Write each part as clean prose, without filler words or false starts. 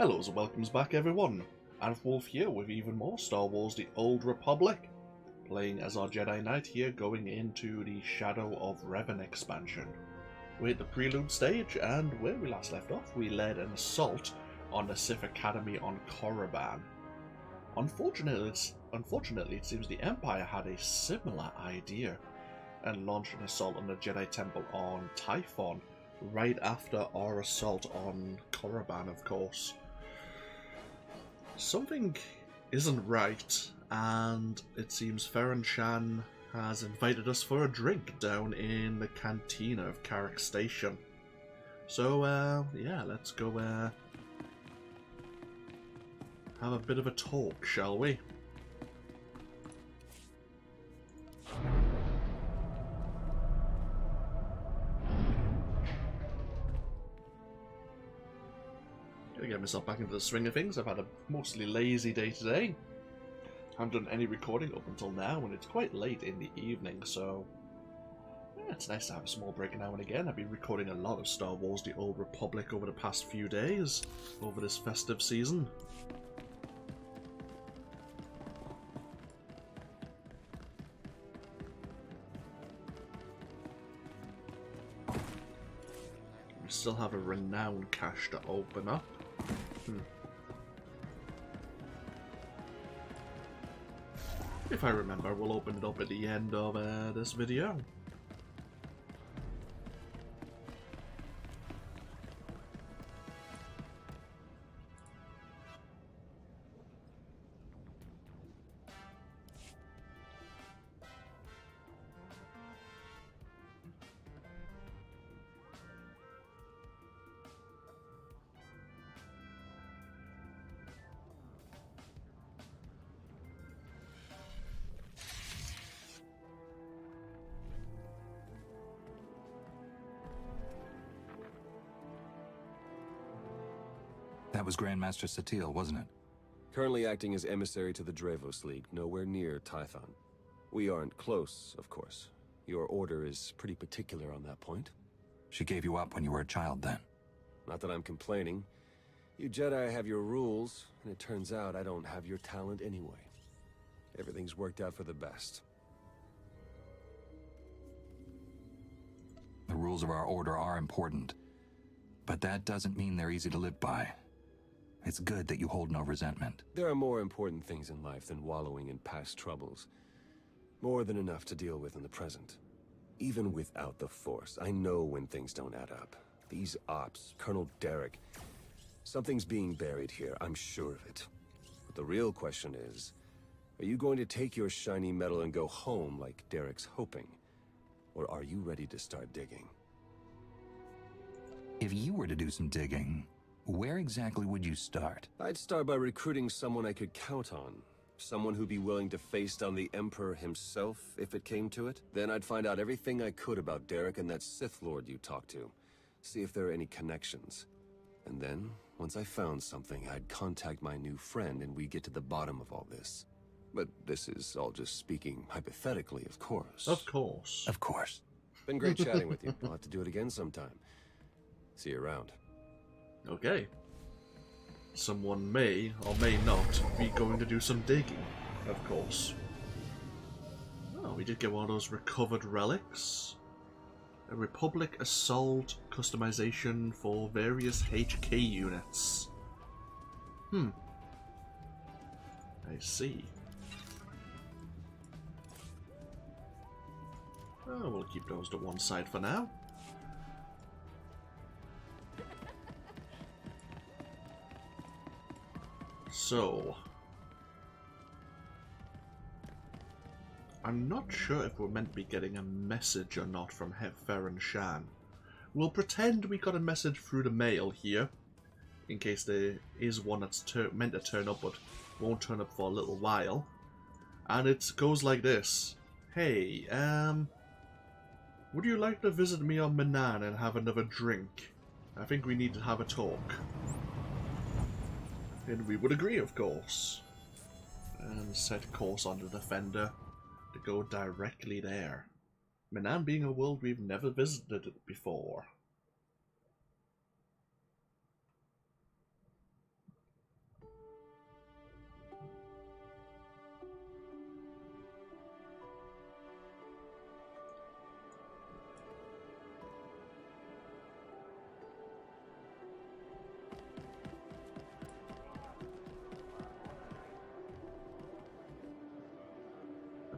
Hellos and welcomes back everyone. AnthWolf here with even more Star Wars The Old Republic, playing as our Jedi Knight here going into the Shadow of Revan expansion. We're at the Prelude stage, and where we last left off we led an assault on the Sith Academy on Korriban. Unfortunately it seems the Empire had a similar idea and launched an assault on the Jedi Temple on Tython right after our assault on Korriban, of course. Something isn't right, and it seems Ferren Shan has invited us for a drink down in the cantina of Carrick Station. So, yeah, let's go have a bit of a talk, shall we? Gotta get myself back into the swing of things. I've had a mostly lazy day today. Haven't done any recording up until now, and it's quite late in the evening, so yeah, it's nice to have a small break now and again. I've been recording a lot of Star Wars The Old Republic over the past few days, over this festive season. We still have a renown cache to open up. If I remember, we'll open it up at the end of this video. That was Grandmaster Satele, wasn't it? Currently acting as emissary to the Dravos League, nowhere near Tython. We aren't close, of course. Your order is pretty particular on that point. She gave you up when you were a child, then? Not that I'm complaining. You Jedi have your rules, and it turns out I don't have your talent anyway. Everything's worked out for the best. The rules of our order are important, but that doesn't mean they're easy to live by. It's good that you hold no resentment. There are more important things in life than wallowing in past troubles. More than enough to deal with in the present. Even without the Force, I know when things don't add up. These ops, Colonel Derek, something's being buried here, I'm sure of it. But the real question is, are you going to take your shiny medal and go home like Derek's hoping? Or are you ready to start digging? If you were to do some digging, where exactly would you start? I'd start by recruiting someone I could count on. Someone who'd be willing to face down the Emperor himself, if it came to it. Then I'd find out everything I could about Derek and that Sith Lord you talked to. See if there are any connections. And then, once I found something, I'd contact my new friend and we'd get to the bottom of all this. But this is all just speaking hypothetically, of course. Of course. Of course. Been great chatting with you. I'll have to do it again sometime. See you around. Okay. Someone may or may not be going to do some digging, of course. Oh, we did get one of those recovered relics. A Republic Assault customization for various HK units. I see. Oh, we'll keep those to one side for now. So, I'm not sure if we're meant to be getting a message or not from Ferren Shan. We'll pretend we got a message through the mail here, in case there is one that's meant to turn up but won't turn up for a little while. And it goes like this. Hey, would you like to visit me on Manaan and have another drink? I think we need to have a talk. And we would agree, of course. And set course on the Defender to go directly there. Manaan being a world we've never visited before.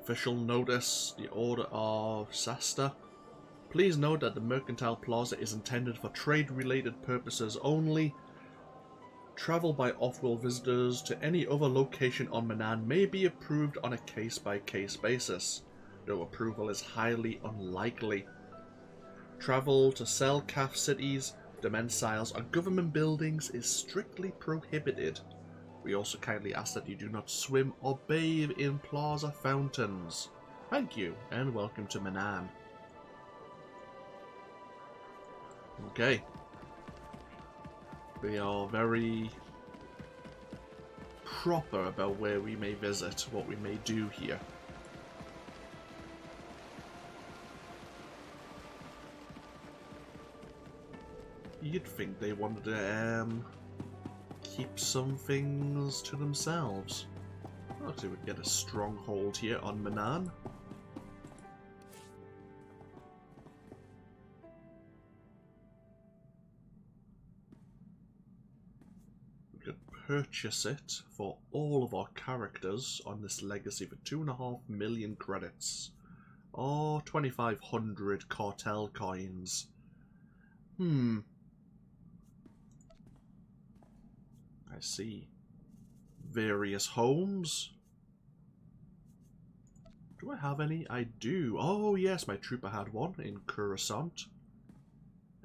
Official notice, the Order of SWTOR. Please note that the Mercantile Plaza is intended for trade-related purposes only. Travel by off-world visitors to any other location on Manaan may be approved on a case-by-case basis, though approval is highly unlikely. Travel to Selkaf cities, Demensiles, or government buildings is strictly prohibited. We also kindly ask that you do not swim or bathe in plaza fountains. Thank you, and welcome to Manaan. Okay. We are very proper about where we may visit, what we may do here. You'd think they wanted to keep some things to themselves. Actually, we'd get a stronghold here on Manaan. We could purchase it for all of our characters on this legacy for 2.5 million credits. Or 2,500 cartel coins. I see. Various homes. Do I have any? I do. Oh yes, my trooper had one in Coruscant.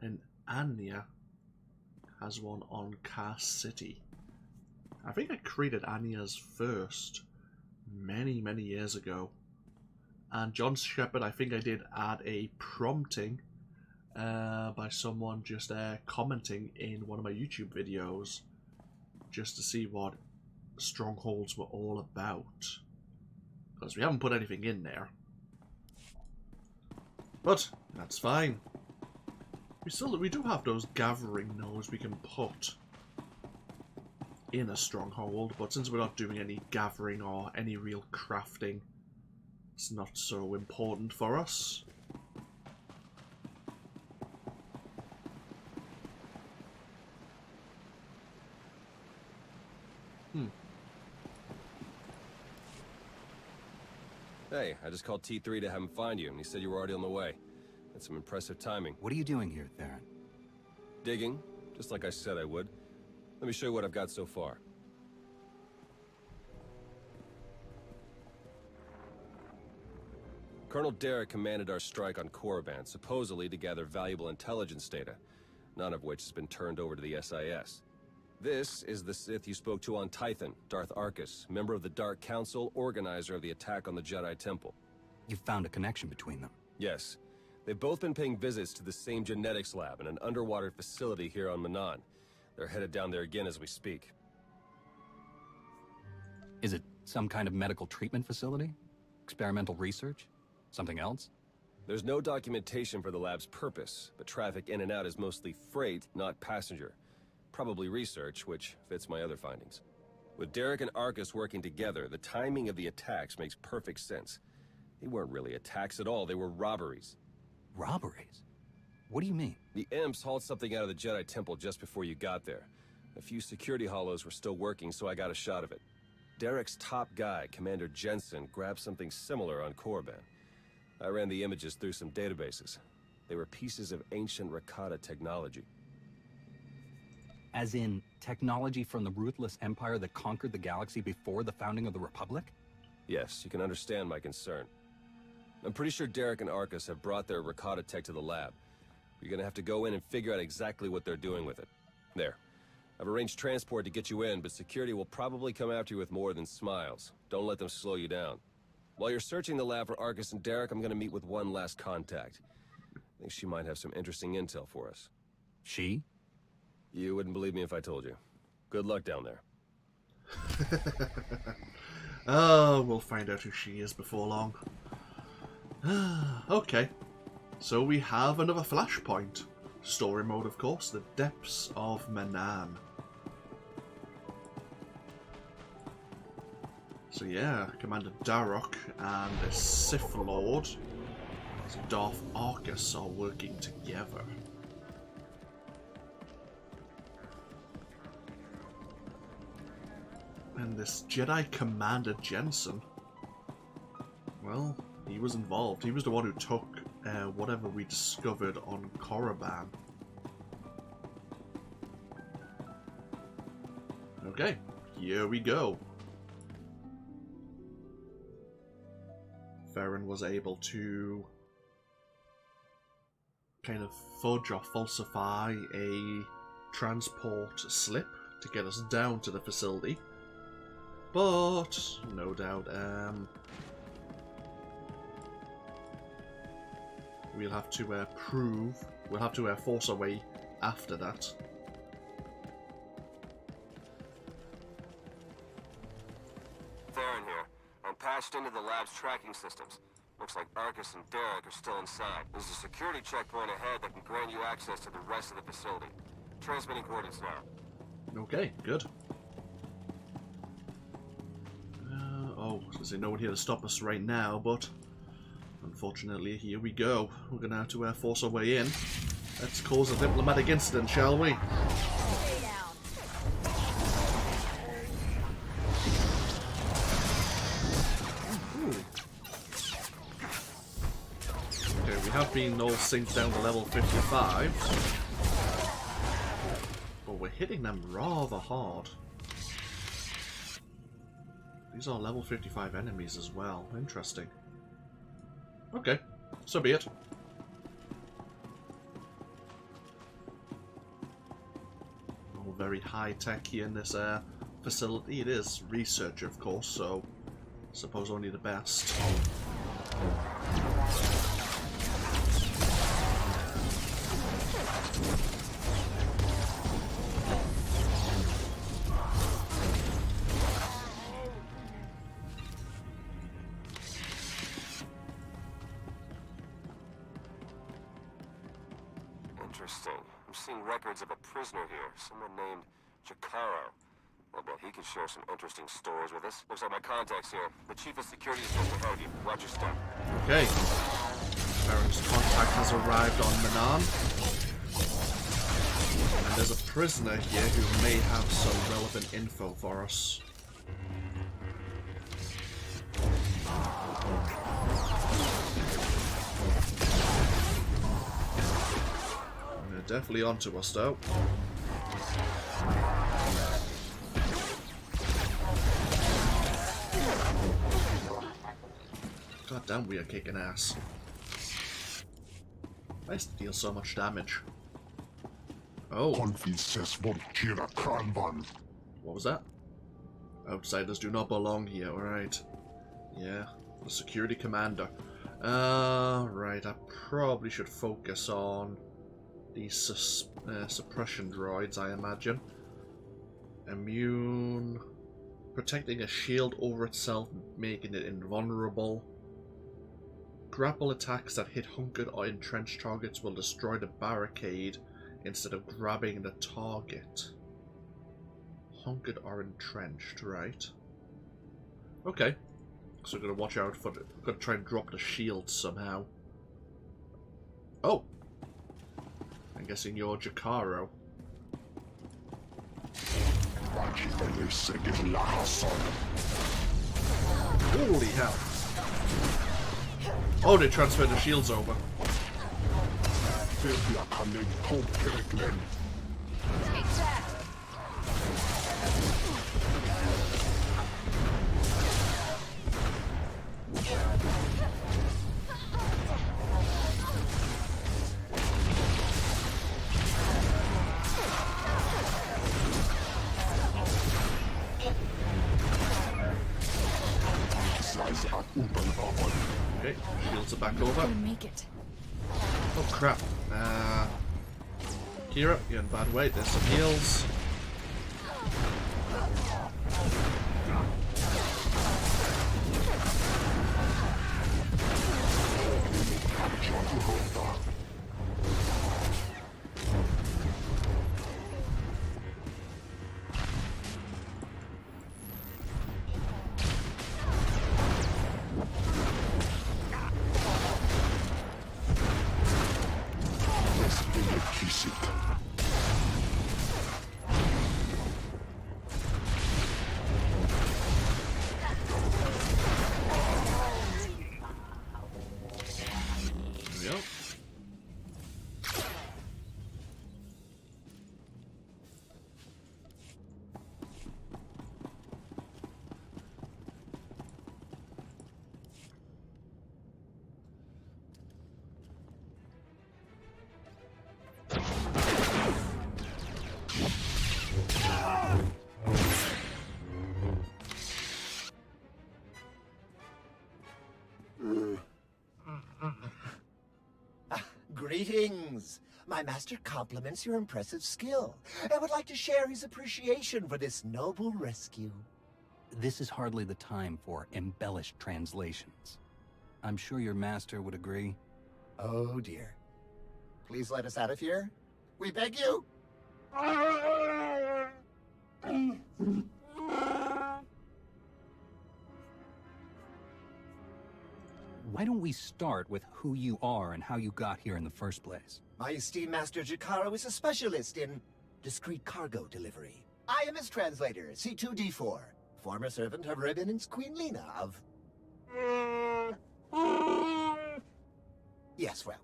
And Anya has one on Cass City. I think I created Anya's first many years ago. And John Shepard, I think I did add a prompting by someone just commenting in one of my YouTube videos, just to see what strongholds were all about, because we haven't put anything in there. But that's fine. We do have those gathering nodes we can put in a stronghold, but since we're not doing any gathering or any real crafting, it's not so important for us. Hey, I just called T3 to have him find you, and he said you were already on the way. That's some impressive timing. What are you doing here, Theron? Digging, just like I said I would. Let me show you what I've got so far. Colonel Derek commanded our strike on Korriban, supposedly to gather valuable intelligence data, none of which has been turned over to the SIS. This is the Sith you spoke to on Tython, Darth Arkus, member of the Dark Council, organizer of the attack on the Jedi Temple. You found a connection between them? Yes. They've both been paying visits to the same genetics lab in an underwater facility here on Manaan. They're headed down there again as we speak. Is it some kind of medical treatment facility? Experimental research? Something else? There's no documentation for the lab's purpose, but traffic in and out is mostly freight, not passenger. Probably research, which fits my other findings. With Derek and Arkus working together, the timing of the attacks makes perfect sense. They weren't really attacks at all, they were robberies. Robberies? What do you mean? The Imps hauled something out of the Jedi Temple just before you got there. A few security hollows were still working, so I got a shot of it. Derek's top guy, Commander Jensen, grabbed something similar on Korriban. I ran the images through some databases. They were pieces of ancient Rakata technology. As in, technology from the ruthless empire that conquered the galaxy before the founding of the Republic? Yes, you can understand my concern. I'm pretty sure Derek and Arkus have brought their Rakata tech to the lab. You're gonna have to go in and figure out exactly what they're doing with it. There. I've arranged transport to get you in, but security will probably come after you with more than smiles. Don't let them slow you down. While you're searching the lab for Arkus and Derek, I'm gonna meet with one last contact. I think she might have some interesting intel for us. She? You wouldn't believe me if I told you. Good luck down there. Oh, we'll find out who she is before long. Okay, so we have another flashpoint. Story mode, of course, the depths of Manaan. So yeah, Commander Darok and the Sith Lord, Darth Arkus, are working together. And this Jedi Commander Jensen, Well, he was involved. He was the one who took whatever we discovered on Korriban. Okay, here we go. Farron was able to kind of fudge or falsify a transport slip to get us down to the facility. But, no doubt, we'll have to force our way after that. Theron here. I'm patched into the lab's tracking systems. Looks like Arcus and Derek are still inside. There's a security checkpoint ahead that can grant you access to the rest of the facility. Transmitting coordinates now. Okay, good. There's no one here to stop us right now, but unfortunately, here we go. We're going to have to force our way in. Let's cause a diplomatic incident, shall we? Okay, we have been all synced down to level 55. But we're hitting them rather hard. These are level 55 enemies as well. Interesting. Okay, so be it. All very high tech here in this facility. It is research, of course, so I suppose only the best. Interesting. I'm seeing records of a prisoner here, someone named Jakaro. I bet he could share some interesting stories with us. Looks like my contact's here. The chief of security is just ahead of you. Watch your step. Okay. Baron's contact has arrived on Manaan. And there's a prisoner here who may have some relevant info for us. They're definitely onto us, though. God damn, we are kicking ass. Nice to deal so much damage. Oh. What was that? Outsiders do not belong here, alright. Yeah, the security commander. Right, I probably should focus on these suppression droids, I imagine. Immune. Protecting a shield over itself, making it invulnerable. Grapple attacks that hit hunkered or entrenched targets will destroy the barricade instead of grabbing the target. Hunkered or entrenched, right? Okay. So we're going to watch out for it. We're going to try and drop the shield somehow. Oh! I'm guessing you're Jakaro. Holy hell. Oh, they transferred the shields over. Okay, shields are back over. Make it. Oh crap. Kira, you're in a bad way. There's some heals. Greetings. My master compliments your impressive skill and would like to share his appreciation for this noble rescue. This is hardly the time for embellished translations. I'm sure your master would agree. Oh dear. Please let us out of here. We beg you. Why don't we start with who you are and how you got here in the first place? My esteemed master Jakaro is a specialist in discreet cargo delivery. I am his translator, C2D4, former servant of Revan's Queen Lena of... Yes, well.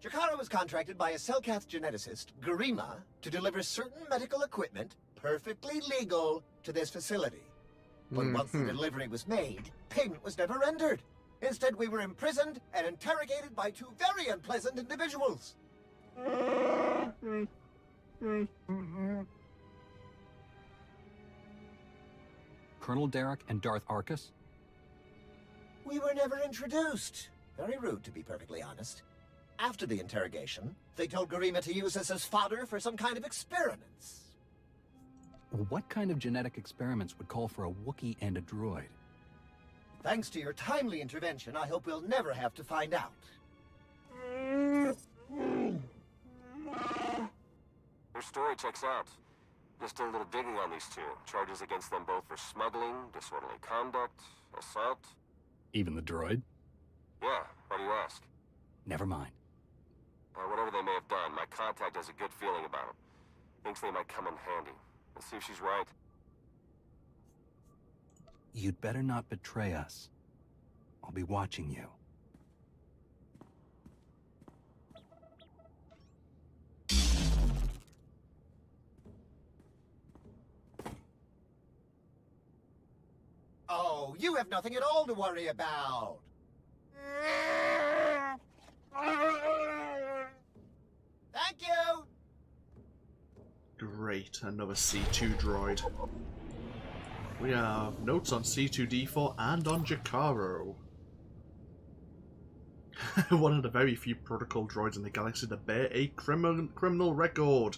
Jakaro was contracted by a Selkath geneticist, Garima, to deliver certain medical equipment, perfectly legal, to this facility. But once the delivery was made, payment was never rendered. Instead, we were imprisoned and interrogated by two very unpleasant individuals. Colonel Derek and Darth Arcus? We were never introduced. Very rude, to be perfectly honest. After the interrogation, they told Garima to use us as fodder for some kind of experiments. What kind of genetic experiments would call for a Wookiee and a droid? Thanks to your timely intervention, I hope we'll never have to find out. Your story checks out. Just did a little digging on these two. Charges against them both for smuggling, disorderly conduct, assault. Even the droid? Yeah, why do you ask? Never mind. Whatever they may have done, my contact has a good feeling about them. Thinks they might come in handy. Let's see if she's right. You'd better not betray us. I'll be watching you. Oh, you have nothing at all to worry about. Thank you! Great, another C2 droid. We have notes on C2D4 and on Jakaro. One of the very few protocol droids in the galaxy that bear a criminal record.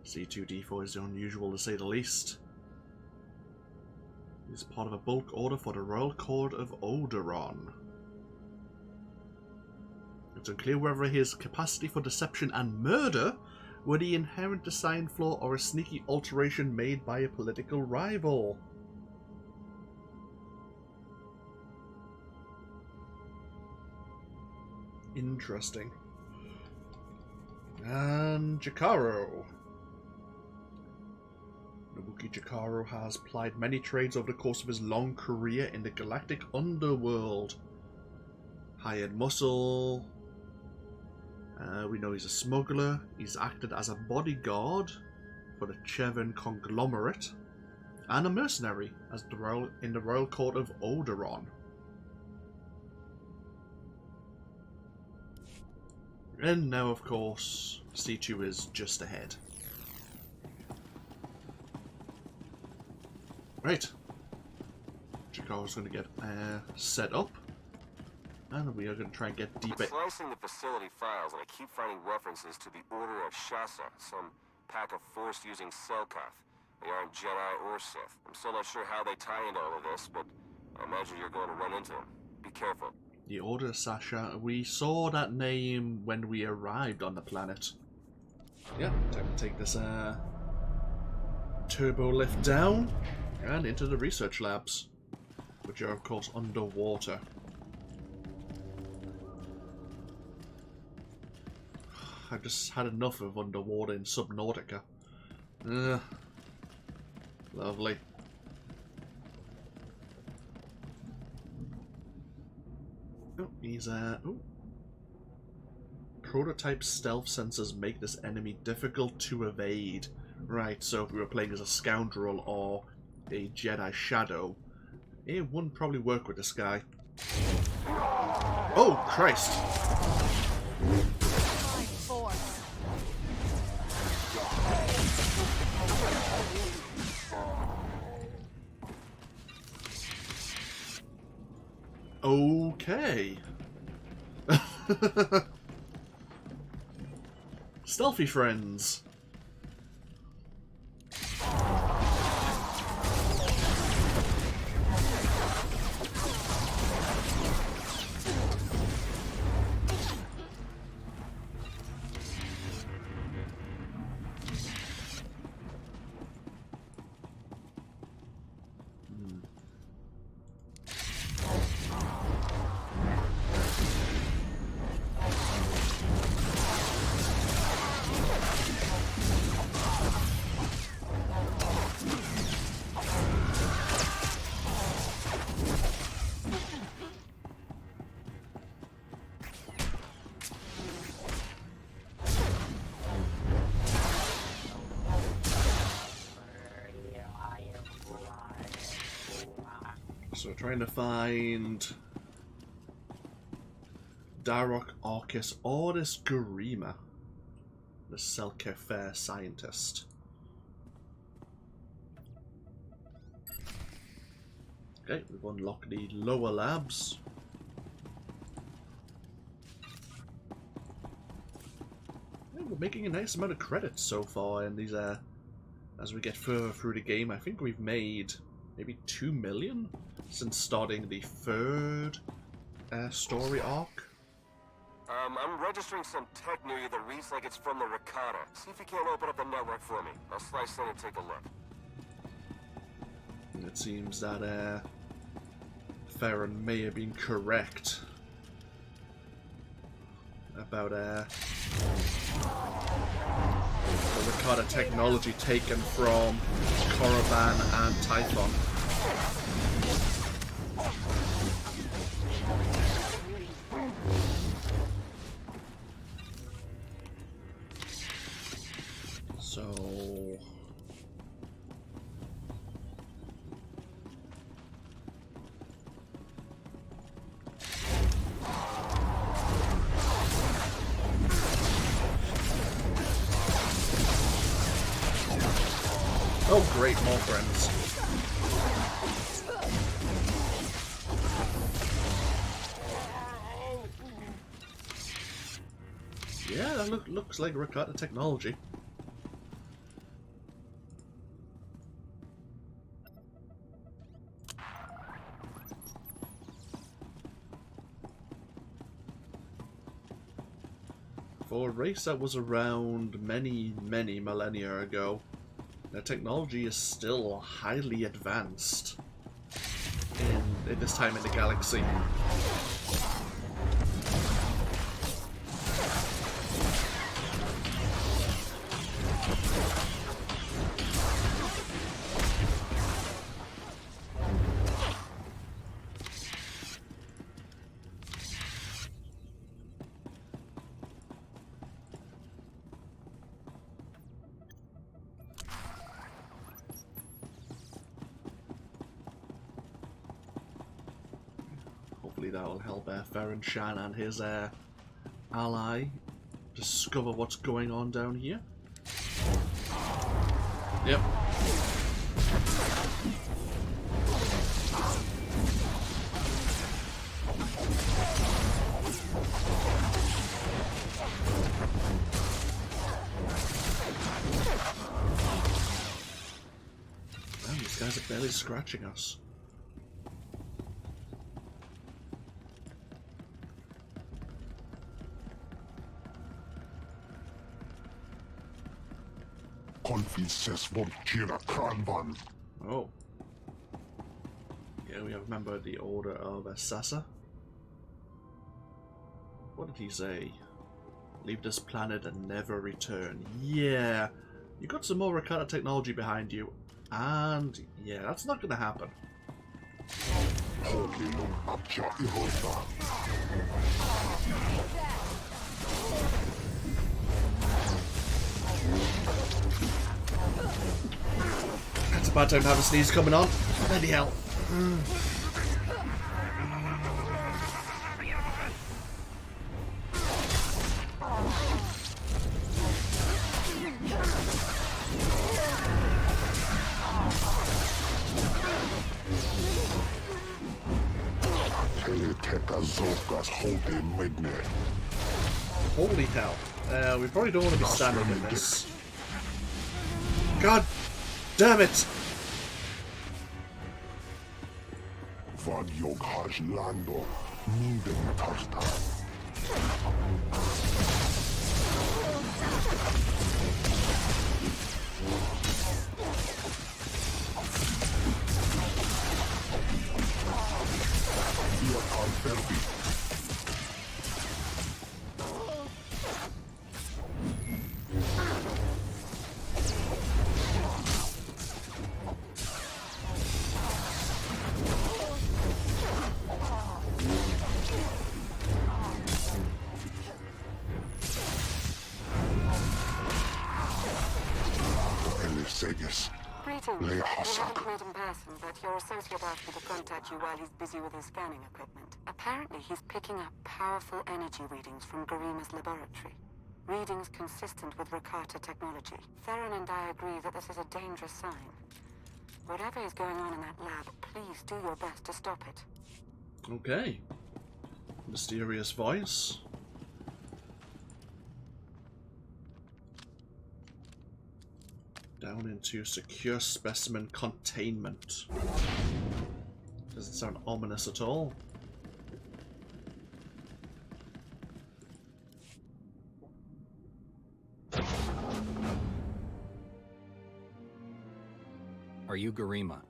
C2D4 is unusual to say the least. He's part of a bulk order for the Royal Court of Alderaan. It's unclear whether his capacity for deception and murder were the inherent design flaw or a sneaky alteration made by a political rival. Interesting. And Jakaro. Nobuki Jakaro has plied many trades over the course of his long career in the galactic underworld. Hired muscle. We know he's a smuggler. He's acted as a bodyguard for the Chevan conglomerate. And a mercenary as in the Royal Court of Alderaan. And now, of course, C2 is just ahead. Right. Jakaro's going to get set up. And we are going to try and get deeper. I'm slicing the facility files, and I keep finding references to the Order of Shasa, some pack of Force-using Selkath. They aren't Jedi or Sith. I'm still not sure how they tie into all of this, but I imagine you're going to run into them. Be careful. The Order of Sasha. We saw that name when we arrived on the planet. Yeah, time to take this turbo lift down and into the research labs, which are of course underwater. I've just had enough of underwater in Subnautica. Lovely. Oh, he's oh. Prototype stealth sensors make this enemy difficult to evade. Right, so if we were playing as a scoundrel or a Jedi Shadow, it wouldn't probably work with this guy. Oh, Christ! Okay. Stealthy friends. So we're trying to find Darok Arcus Ordis Garima, the Selker Fair scientist. Okay, we've unlocked the lower labs. Yeah, we're making a nice amount of credits so far in these, as we get further through the game. I think we've made maybe 2 million since starting the third story arc. I'm registering some tech near you that reads like it's from the Rakata. See if you can't open up the network for me. I'll slice in and take a look. And it seems that Farron may have been correct about the Rakata technology taken from Revan and Tython. So oh great, more friends. Yeah, that looks like Rakata technology. For a race that was around many millennia ago, the technology is still highly advanced in this time in the galaxy. Hopefully that will help Farron Shan and his ally discover what's going on down here. Yep. Man, these guys are barely scratching us. Oh. Yeah, we have a member of the Order of Sassa. What did he say? Leave this planet and never return. Yeah, you got some more Rakata technology behind you, and yeah, that's not gonna happen. It's a bad time to have a sneeze coming on. Bloody hell. Holy hell. We probably don't want to be standing in this. God damn it! Vad jag har lando, minden tarta. Jag har färdig. Greetings. We haven't met in person, but your associate asked me to contact you while he's busy with his scanning equipment. Apparently, he's picking up powerful energy readings from Garima's laboratory. Readings consistent with Rakata technology. Theron and I agree that this is a dangerous sign. Whatever is going on in that lab, please do your best to stop it. Okay. Mysterious voice. Down into secure specimen containment. Doesn't sound ominous at all. Are you Garima?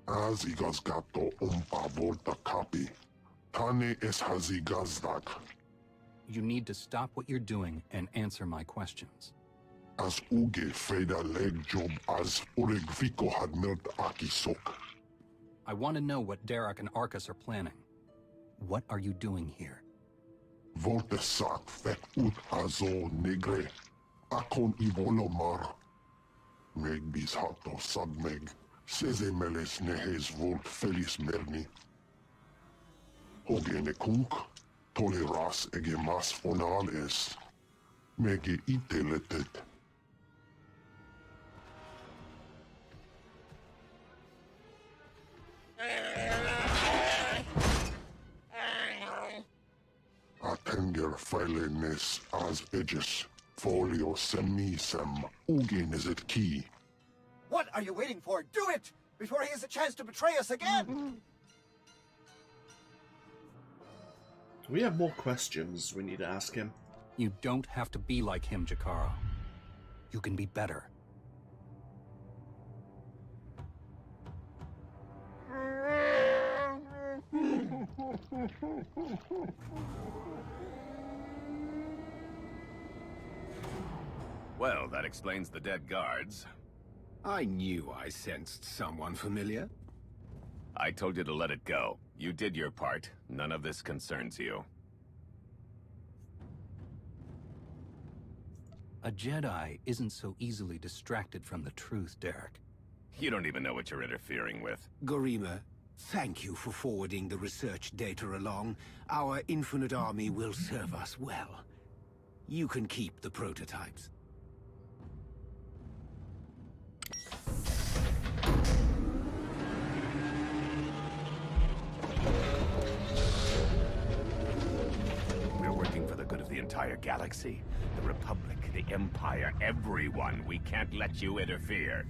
Az igazgató volta kapi. Tane es hazigazdak. You need to stop what you're doing and answer my questions. As uge feda leg job as urigviko had milt akisok. I want to know what Derek and Arcus are planning. What are you doing here? Volte sak fek ut azo negre. Akon ivolomar. Meg bis hato sagmeg. Seze meles nehes volt felis merni. Hogene kunk. Toleras ege mas fonal es. Mege iteletet. Atenger filenes as edges. Folio semisem. Ugen is it key. What are you waiting for? Do it! Before he has a chance to betray us again! We have more questions we need to ask him. You don't have to be like him, Jakaro. You can be better. Well, that explains the dead guards. I knew I sensed someone familiar. I told you to let it go. You did your part. None of this concerns you. A Jedi isn't so easily distracted from the truth, Derek. You don't even know what you're interfering with. Garima, thank you for forwarding the research data along. Our infinite army will serve us well. You can keep the prototypes. We're working for the good of the entire galaxy. The Republic, the Empire, everyone. We can't let you interfere.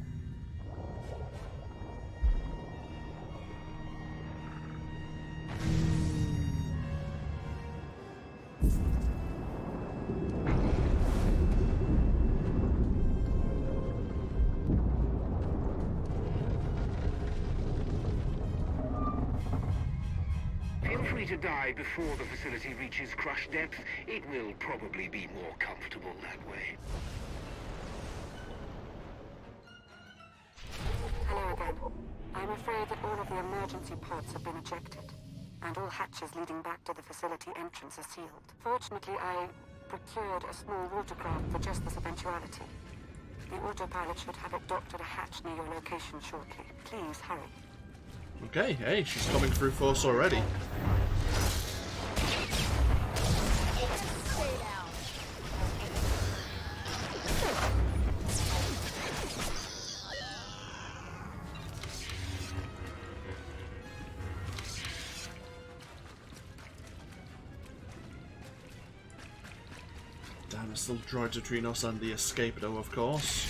Feel free to die before the facility reaches crush depth. It will probably be more comfortable that way. Hello again. I'm afraid that all of the emergency pods have been ejected, and all hatches leading back to the facility entrance are sealed. Fortunately, I procured a small watercraft for just this eventuality. The autopilot should have it docked at a hatch near your location shortly. Please hurry. Okay, hey, she's coming through force already. And there's still droids between us and the escape though, of course.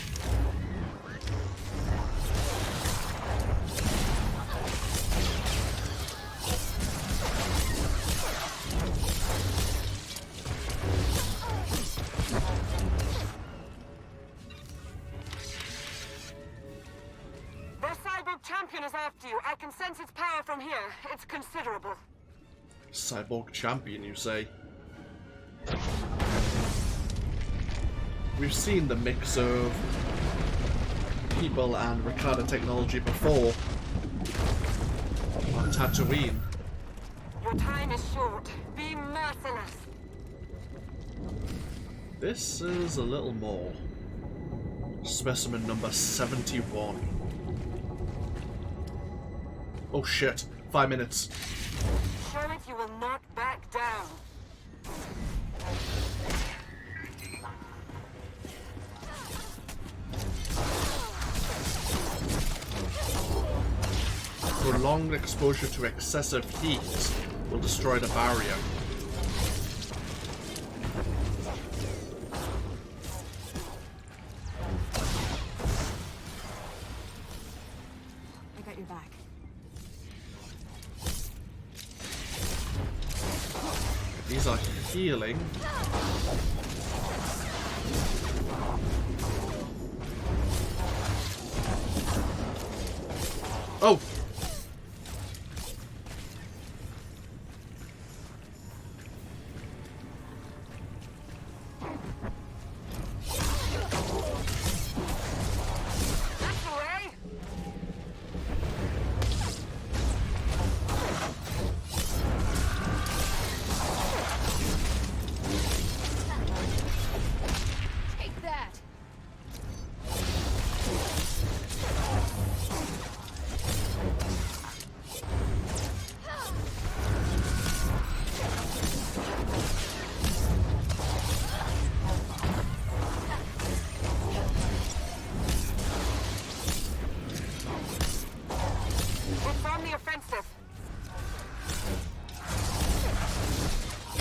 Champion is after you. I can sense its power from here. It's considerable. Cyborg champion, you say? We've seen the mix of people and Rakata technology before on Tatooine. Your time is short. Be merciless. This is a little more. Specimen number 71. Oh shit, 5 minutes. Show it you will not back down. Prolonged exposure to excessive heat will destroy the barrier. I got your back. These are healing. Oh!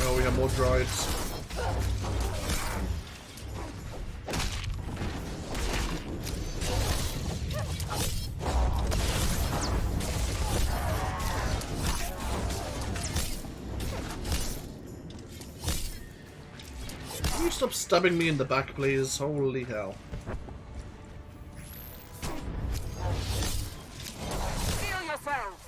Oh, we have more droids. Can you stop stabbing me in the back, please? Holy hell. Heal yourselves.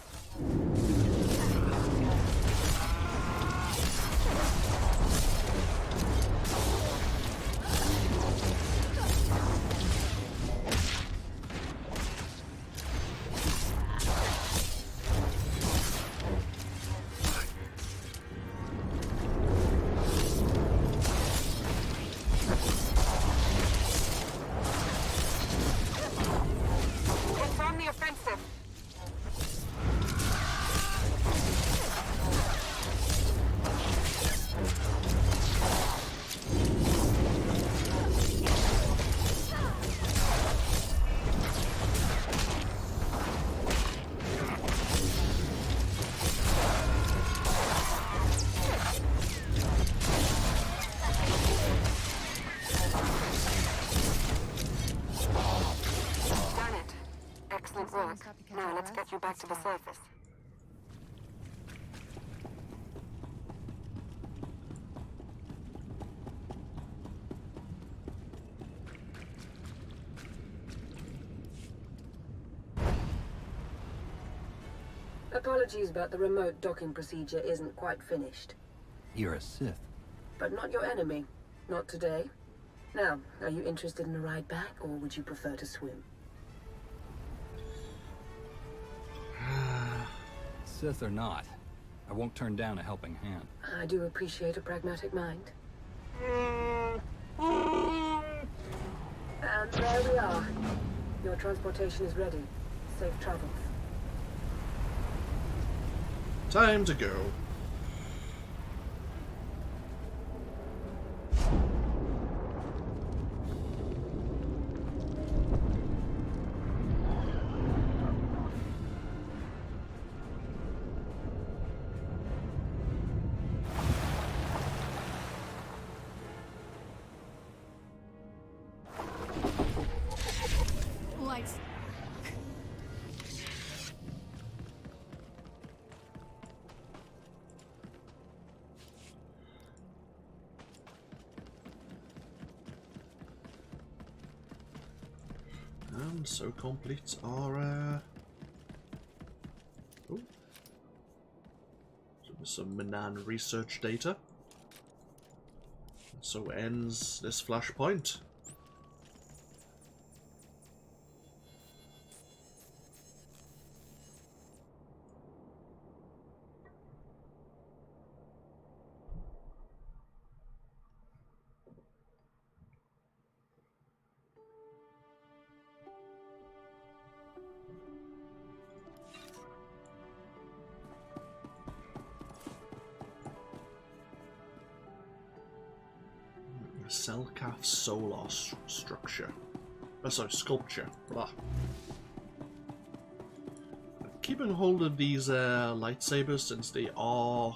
Now let's get you back to the surface. Apologies, but the remote docking procedure isn't quite finished. You're a Sith. But not your enemy. Not today. Now, are you interested in a ride back, or would you prefer to swim? Sith or not, I won't turn down a helping hand. I do appreciate a pragmatic mind. And there we are. Your transportation is ready. Safe travels. Time to go. And so completes our oh, so there's some Manaan research data. So ends this flashpoint. Selkath solar structure. Oh, sorry, sculpture. Blah. Keeping hold of these lightsabers, since they are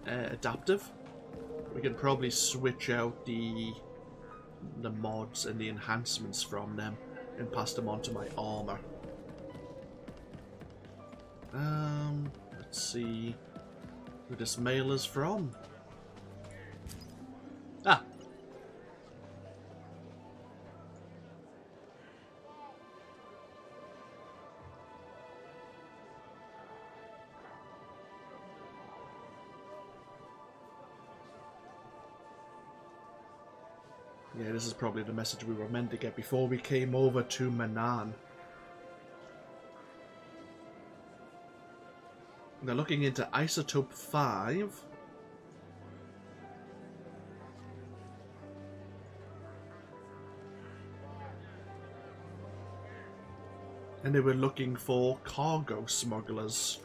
adaptive, we can probably switch out the mods and the enhancements from them and pass them onto my armor. Let's see who this mail is from. Ah. Yeah, this is probably the message we were meant to get before we came over to Manaan. They're looking into Isotope 5. And they were looking for cargo smugglers.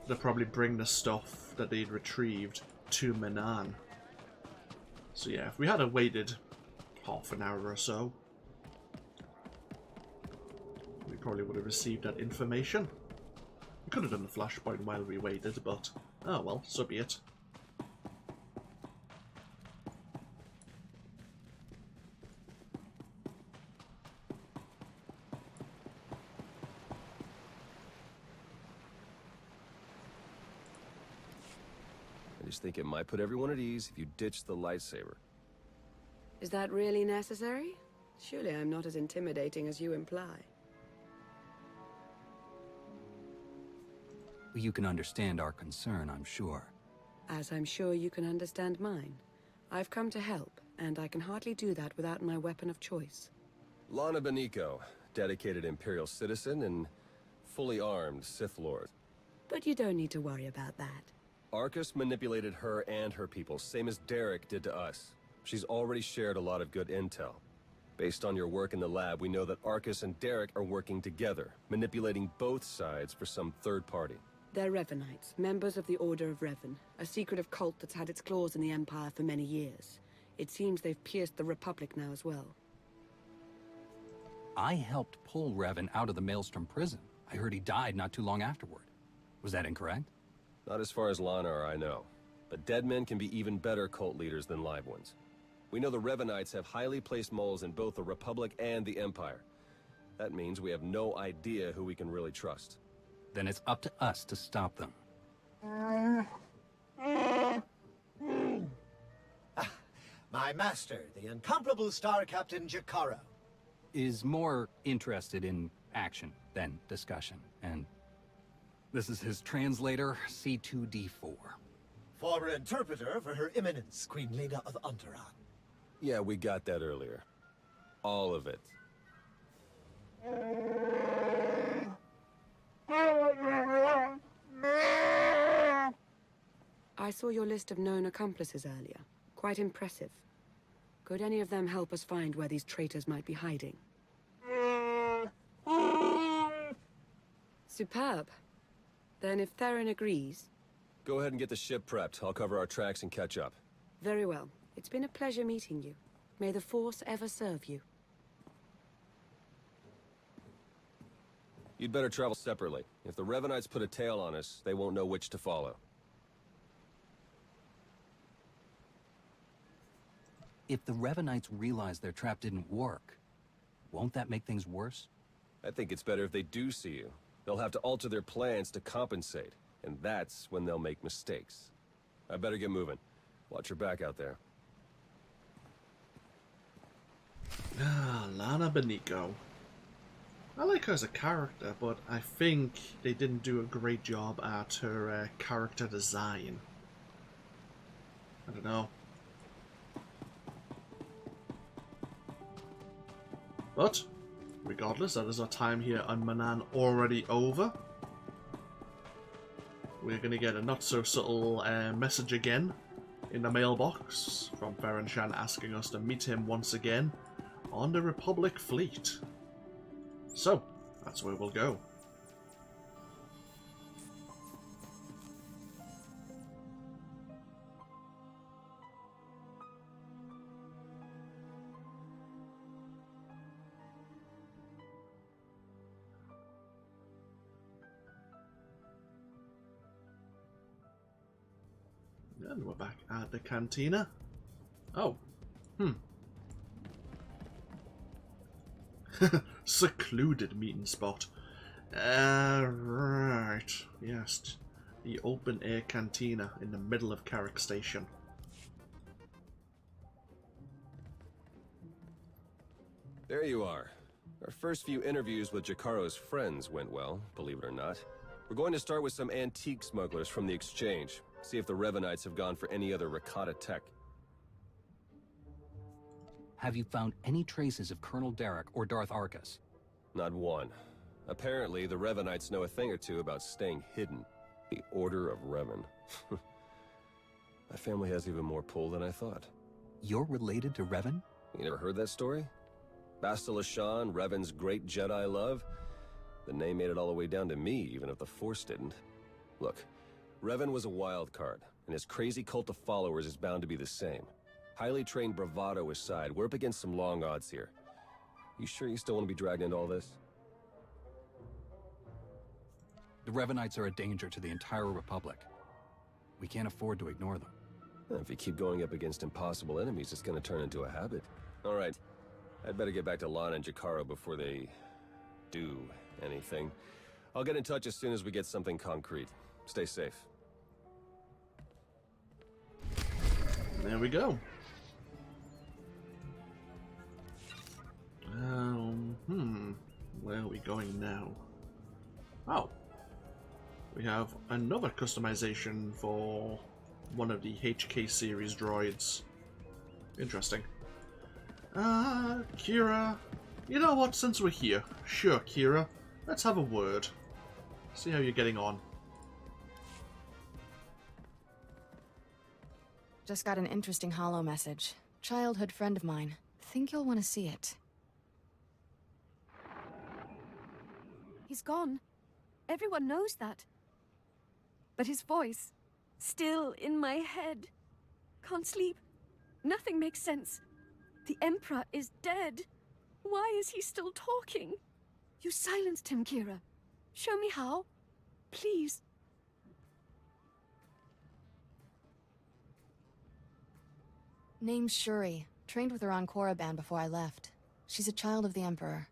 They'll probably bring the stuff that they'd retrieved to Manaan. So yeah, if we had waited half an hour or so, we probably would have received that information. We could have done the flashpoint while we waited, but oh well, so be it. I just think it might put everyone at ease if you ditch the lightsaber. Is that really necessary? Surely I'm not as intimidating as you imply. You can understand our concern, I'm sure. As I'm sure you can understand mine. I've come to help, and I can hardly do that without my weapon of choice. Lana Beniko, dedicated Imperial citizen and fully armed Sith Lord. But you don't need to worry about that. Arcus manipulated her and her people, same as Derek did to us. She's already shared a lot of good intel. Based on your work in the lab, we know that Arcus and Derek are working together, manipulating both sides for some third party. They're Revanites, members of the Order of Revan, a secretive cult that's had its claws in the Empire for many years. It seems they've pierced the Republic now as well. I helped pull Revan out of the Maelstrom prison. I heard he died not too long afterward. Was that incorrect? Not as far as Lana or I know. But dead men can be even better cult leaders than live ones. We know the Revanites have highly placed moles in both the Republic and the Empire. That means we have no idea who we can really trust. Then it's up to us to stop them. My master, the incomparable Star Captain Jakaro. Is more interested in action than discussion, and this is his translator, C2D4. Former interpreter for Her Eminence, Queen Leda of Unteron. Yeah, we got that earlier. All of it. I saw your list of known accomplices earlier. Quite impressive. Could any of them help us find where these traitors might be hiding? Superb. Then if Theron agrees... Go ahead and get the ship prepped. I'll cover our tracks and catch up. Very well. It's been a pleasure meeting you. May the Force ever serve you. You'd better travel separately. If the Revanites put a tail on us, they won't know which to follow. If the Revanites realize their trap didn't work, won't that make things worse? I think it's better if they do see you. They'll have to alter their plans to compensate, and that's when they'll make mistakes. I better get moving. Watch your back out there. Lana Beniko. I like her as a character, but I think they didn't do a great job at her character design. I don't know. But, regardless, that is our time here on Manaan already over. We're going to get a not-so-subtle message again in the mailbox from Ferren Shan asking us to meet him once again on the Republic fleet. So, that's where we'll go. And we're back at the cantina. Oh. Secluded meeting spot. Right. Yes. The open air cantina in the middle of Carrick Station. There you are. Our first few interviews with Jakaro's friends went well, believe it or not. We're going to start with some antique smugglers from the exchange. See if the Revanites have gone for any other Rakata tech. Have you found any traces of Colonel Derek or Darth Arcus? Not one. Apparently, the Revanites know a thing or two about staying hidden. The Order of Revan. My family has even more pull than I thought. You're related to Revan? You never heard that story? Bastila Shan, Revan's great Jedi love? The name made it all the way down to me, even if the Force didn't. Look, Revan was a wild card, and his crazy cult of followers is bound to be the same. Highly trained bravado aside, we're up against some long odds here. You sure you still want to be dragged into all this? The Revanites are a danger to the entire Republic. We can't afford to ignore them. If you keep going up against impossible enemies, it's going to turn into a habit. All right, I'd better get back to Lana and Jakaro before they do anything. I'll get in touch as soon as we get something concrete. Stay safe. There we go. Where are we going now? Oh. We have another customization for one of the HK series droids. Interesting. Kira. You know what, since we're here. Sure, Kira. Let's have a word. See how you're getting on. Just got an interesting holo message. Childhood friend of mine. Think you'll want to see it. He's gone. Everyone knows that. But his voice, still in my head. Can't sleep. Nothing makes sense. The Emperor is dead. Why is he still talking? You silenced him, Kira. Show me how. Please. Name's Shuri. Trained with her on Korriban before I left. She's a child of the Emperor.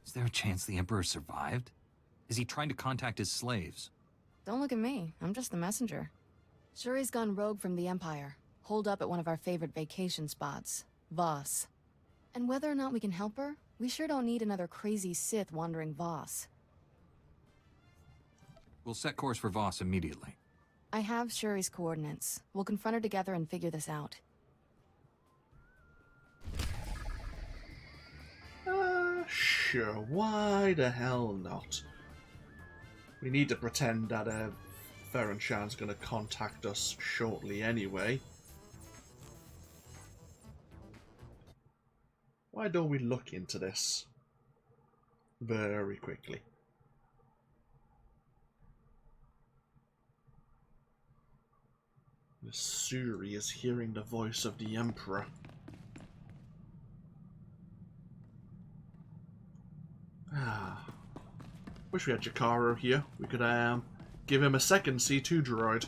Is there a chance the Emperor survived? Is he trying to contact his slaves? Don't look at me. I'm just the messenger. Shuri's gone rogue from the Empire. Holed up at one of our favorite vacation spots. Voss. And whether or not we can help her, we sure don't need another crazy Sith wandering Voss. We'll set course for Voss immediately. I have Shuri's coordinates. We'll confront her together and figure this out. Sure, why the hell not? We need to pretend that Ferren Shan's going to contact us shortly anyway. Why don't we look into this very quickly? Suri is hearing the voice of the Emperor. Wish we had Jakaro here. We could give him a second C2 droid.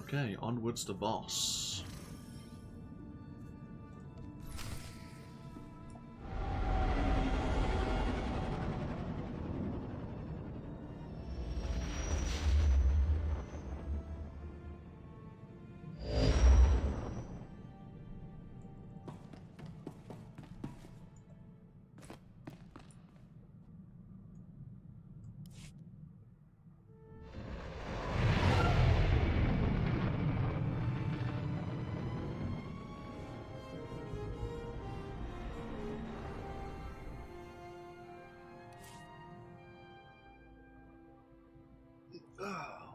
Okay, onwards to Voss.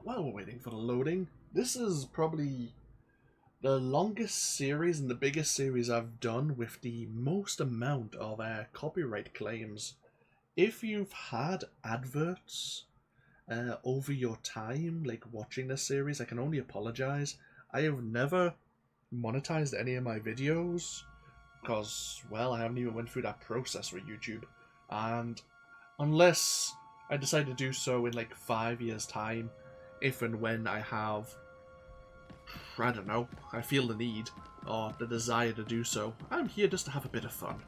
while we're waiting for the loading, this is probably the longest series and the biggest series I've done with the most amount of copyright claims. If you've had adverts over your time, like watching this series, I can only apologize. I have never monetized any of my videos because, well, I haven't even went through that process with YouTube. And unless I decide to do so in like 5 years' time, if and when I have, I don't know, I feel the need or the desire to do so, I'm here just to have a bit of fun.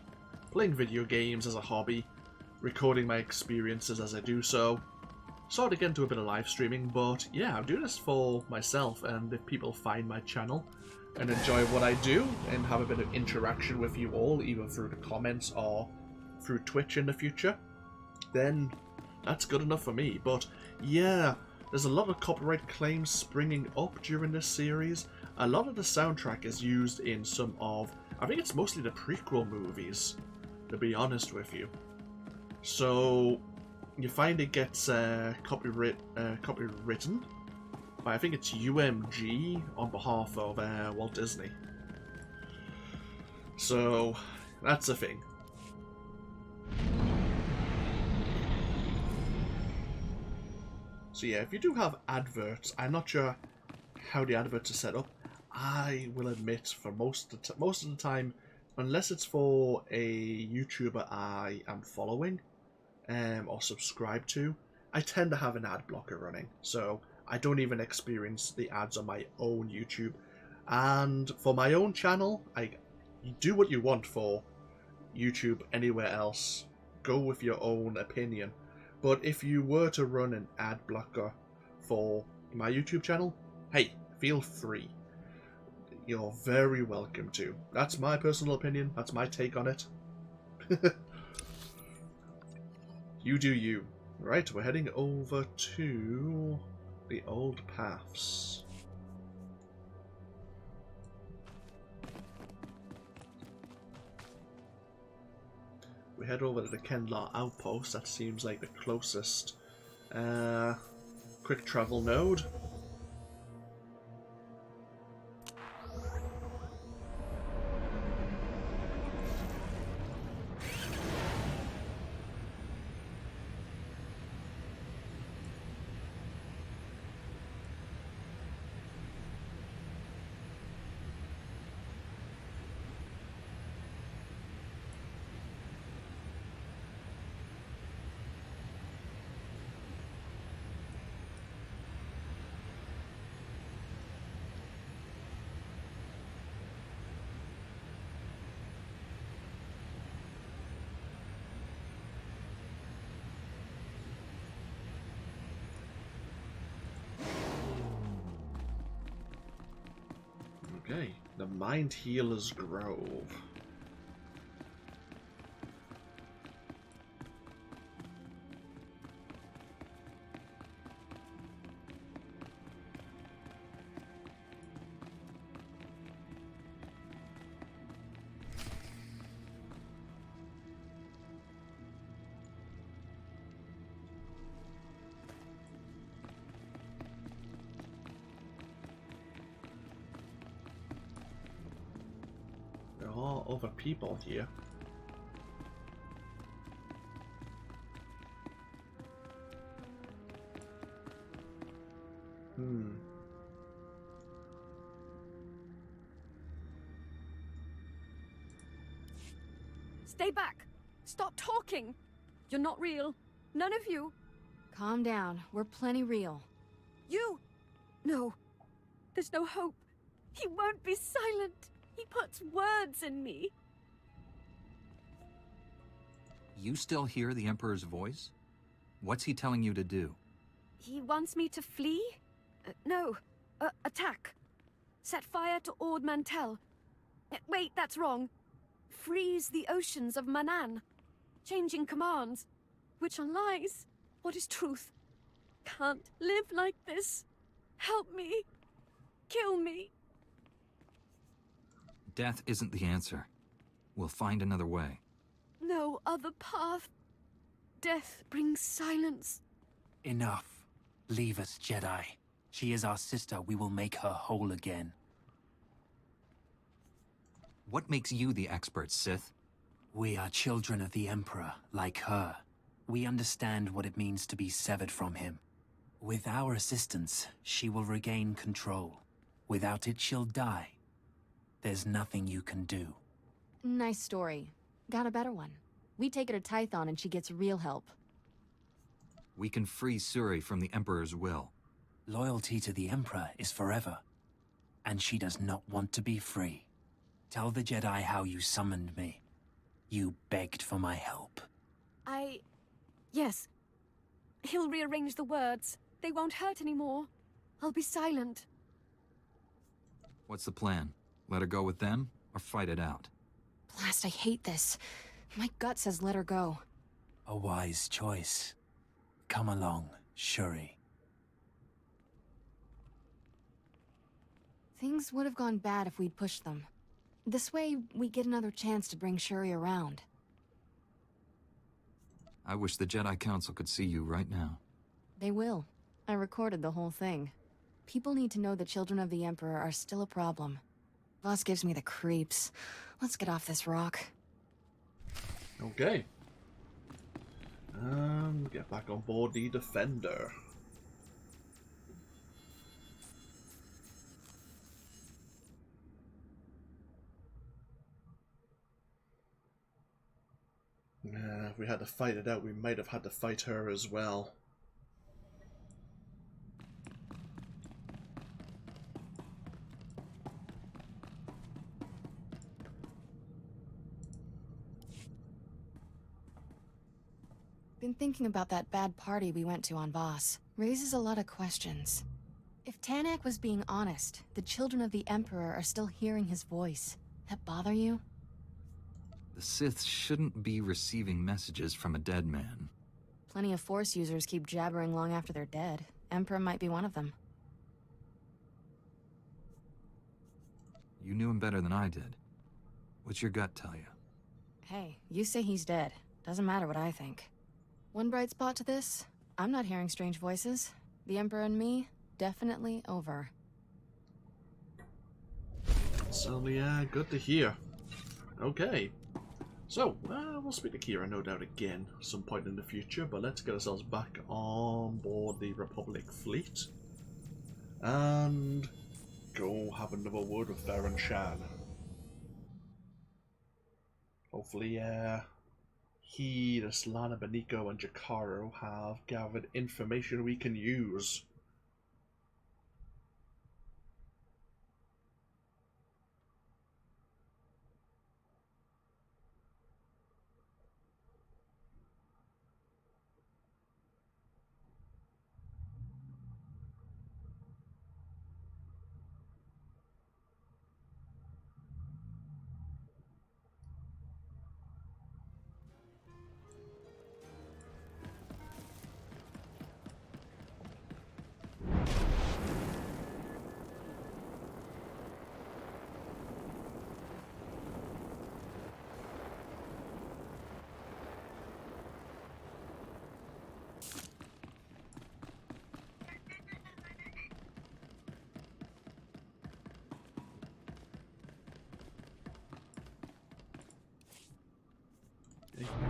Playing video games as a hobby, recording my experiences as I do so, sort of get into a bit of live streaming, but yeah, I'm doing this for myself, and if people find my channel and enjoy what I do and have a bit of interaction with you all, either through the comments or through Twitch in the future, then that's good enough for me. But yeah, there's a lot of copyright claims springing up during this series. A lot of the soundtrack is used in some of, I think it's mostly the prequel movies, to be honest with you. So you find it gets copywritten by, I think it's UMG on behalf of Walt Disney. So that's a thing. So yeah, if you do have adverts, I'm not sure how the adverts are set up. I will admit, for most of the time, unless it's for a YouTuber I am following or subscribe to, I tend to have an ad blocker running, so I don't even experience the ads on my own YouTube. And for my own channel, you do what you want for YouTube anywhere else. Go with your own opinion. But if you were to run an ad blocker for my YouTube channel, hey, feel free. You're very welcome to. That's my personal opinion. That's my take on it. You do you. Right, we're heading over to the old paths. We head over to the Kenlar outpost. That seems like the closest quick travel node. Okay, the Mind Healer's Grove. There are other people here. Stay back! Stop talking! You're not real. None of you. Calm down. We're plenty real. You! No. There's no hope. He won't be silent. He puts words in me. You still hear the Emperor's voice? What's he telling you to do? He wants me to flee? No. Attack. Set fire to Ord Mantell. Wait, that's wrong. Freeze the oceans of Manaan. Changing commands. Which are lies. What is truth? Can't live like this. Help me. Kill me. Death isn't the answer. We'll find another way. No other path. Death brings silence. Enough. Leave us, Jedi. She is our sister. We will make her whole again. What makes you the expert, Sith? We are children of the Emperor, like her. We understand what it means to be severed from him. With our assistance, she will regain control. Without it, she'll die. There's nothing you can do. Nice story. Got a better one. We take her to Tython and she gets real help. We can free Suri from the Emperor's will. Loyalty to the Emperor is forever. And she does not want to be free. Tell the Jedi how you summoned me. You begged for my help. Yes. He'll rearrange the words. They won't hurt anymore. I'll be silent. What's the plan? Let her go with them, or fight it out? Blast, I hate this. My gut says let her go. A wise choice. Come along, Shuri. Things would have gone bad if we'd pushed them. This way, we get another chance to bring Shuri around. I wish the Jedi Council could see you right now. They will. I recorded the whole thing. People need to know the children of the Emperor are still a problem. Voss gives me the creeps. Let's get off this rock. Okay. Get back on board the Defender. If we had to fight it out, we might have had to fight her as well. Been thinking about that bad party we went to on Voss. Raises a lot of questions. If Tanak was being honest, the children of the Emperor are still hearing his voice. That bother you? The Sith shouldn't be receiving messages from a dead man. Plenty of Force users keep jabbering long after they're dead. Emperor might be one of them. You knew him better than I did. What's your gut tell you? Hey, you say he's dead. Doesn't matter what I think. One bright spot to this, I'm not hearing strange voices. The Emperor and me, definitely over. Certainly, good to hear. Okay. So, we'll speak to Kira no doubt again some point in the future, but let's get ourselves back on board the Republic fleet. And go have another word with Theron Shan. Hopefully, he, Lana, Beniko, and Jakaro have gathered information we can use.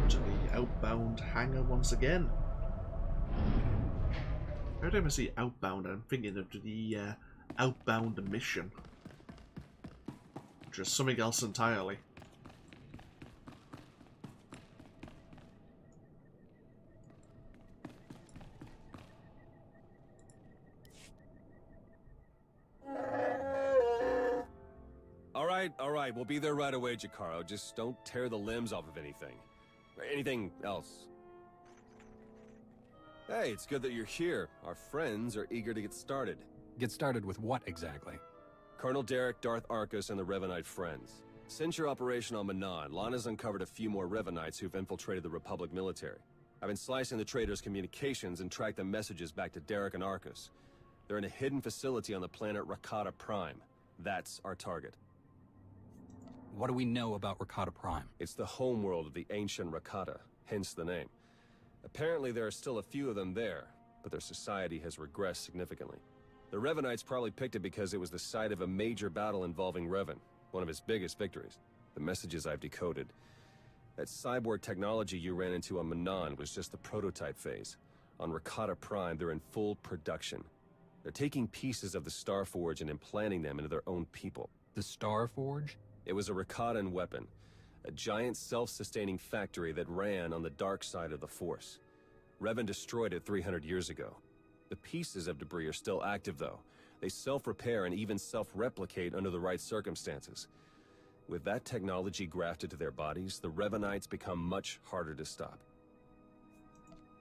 To the outbound hangar once again. Every time I see outbound, I'm thinking of the outbound mission, which is something else entirely. All right, we'll be there right away, Jakaro. Just don't tear the limbs off of anything. Or anything else. Hey, it's good that you're here. Our friends are eager to get started. Get started with what exactly? Colonel Derek, Darth Arcus, and the Revanite friends. Since your operation on Manaan, Lana's uncovered a few more Revanites who've infiltrated the Republic military. I've been slicing the traitors' communications and tracked the messages back to Derek and Arcus. They're in a hidden facility on the planet Rakata Prime. That's our target. What do we know about Rakata Prime? It's the homeworld of the ancient Rakata, hence the name. Apparently there are still a few of them there, but their society has regressed significantly. The Revanites probably picked it because it was the site of a major battle involving Revan, one of his biggest victories. The messages I've decoded. That cyborg technology you ran into on Manaan was just the prototype phase. On Rakata Prime, they're in full production. They're taking pieces of the Starforge and implanting them into their own people. The Starforge? It was a Rakatan weapon. A giant self-sustaining factory that ran on the dark side of the Force. Revan destroyed it 300 years ago. The pieces of debris are still active, though. They self-repair and even self-replicate under the right circumstances. With that technology grafted to their bodies, the Revanites become much harder to stop.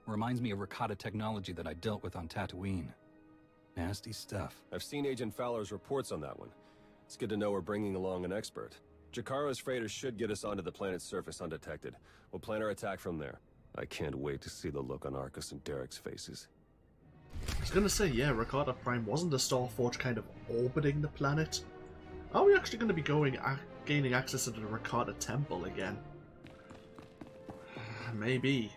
Reminds me of Rakata technology that I dealt with on Tatooine. Nasty stuff. I've seen Agent Fowler's reports on that one. It's good to know we're bringing along an expert. Jakaro's freighters should get us onto the planet's surface undetected. We'll plan our attack from there. I can't wait to see the look on Arcus and Derek's faces. I was gonna say, yeah, Rakata Prime wasn't the Starforge kind of orbiting the planet? Are we actually going to be gaining access to the Rakata Temple again? Maybe.